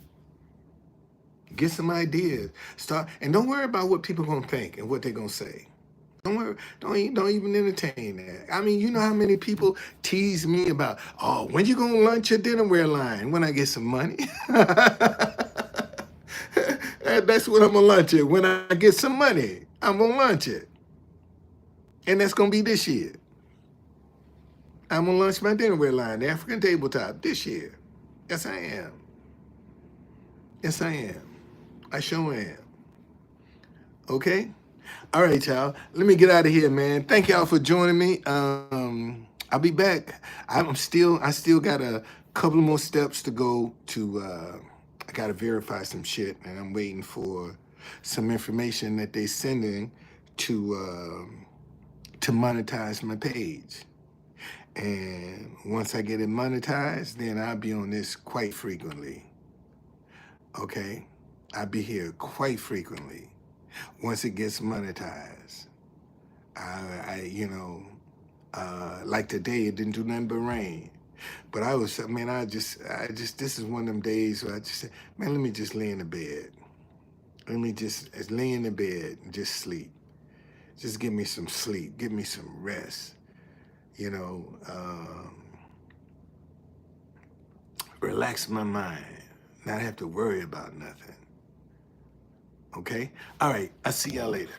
Get some ideas. Start, and don't worry about what people gonna think and what they're gonna say. Don't worry. Don't even entertain that. I mean, you know how many people tease me about, oh, when you gonna launch your dinnerware line? When I get some money. That's what I'm gonna launch it. When I get some money, I'm gonna launch it. And that's gonna be this year. I'm gonna launch my dinnerware line, the African tabletop, this year. Yes, I am. Yes, I am. I sure am. Okay? All right, y'all. Let me get out of here, man. Thank y'all for joining me. I'll be back. I still got a couple more steps to go to, I gotta verify some shit, and I'm waiting for some information that they sending to monetize my page. And once I get it monetized, then I'll be on this quite frequently. Okay? I'll be here quite frequently once it gets monetized. Like today, it didn't do nothing but rain. But I just, this is one of them days where I just said, man, let me just lay in the bed. Let me just lay in the bed and just sleep. Just give me some sleep. Give me some rest. Relax my mind. Not have to worry about nothing. Okay? All right. I'll see y'all later.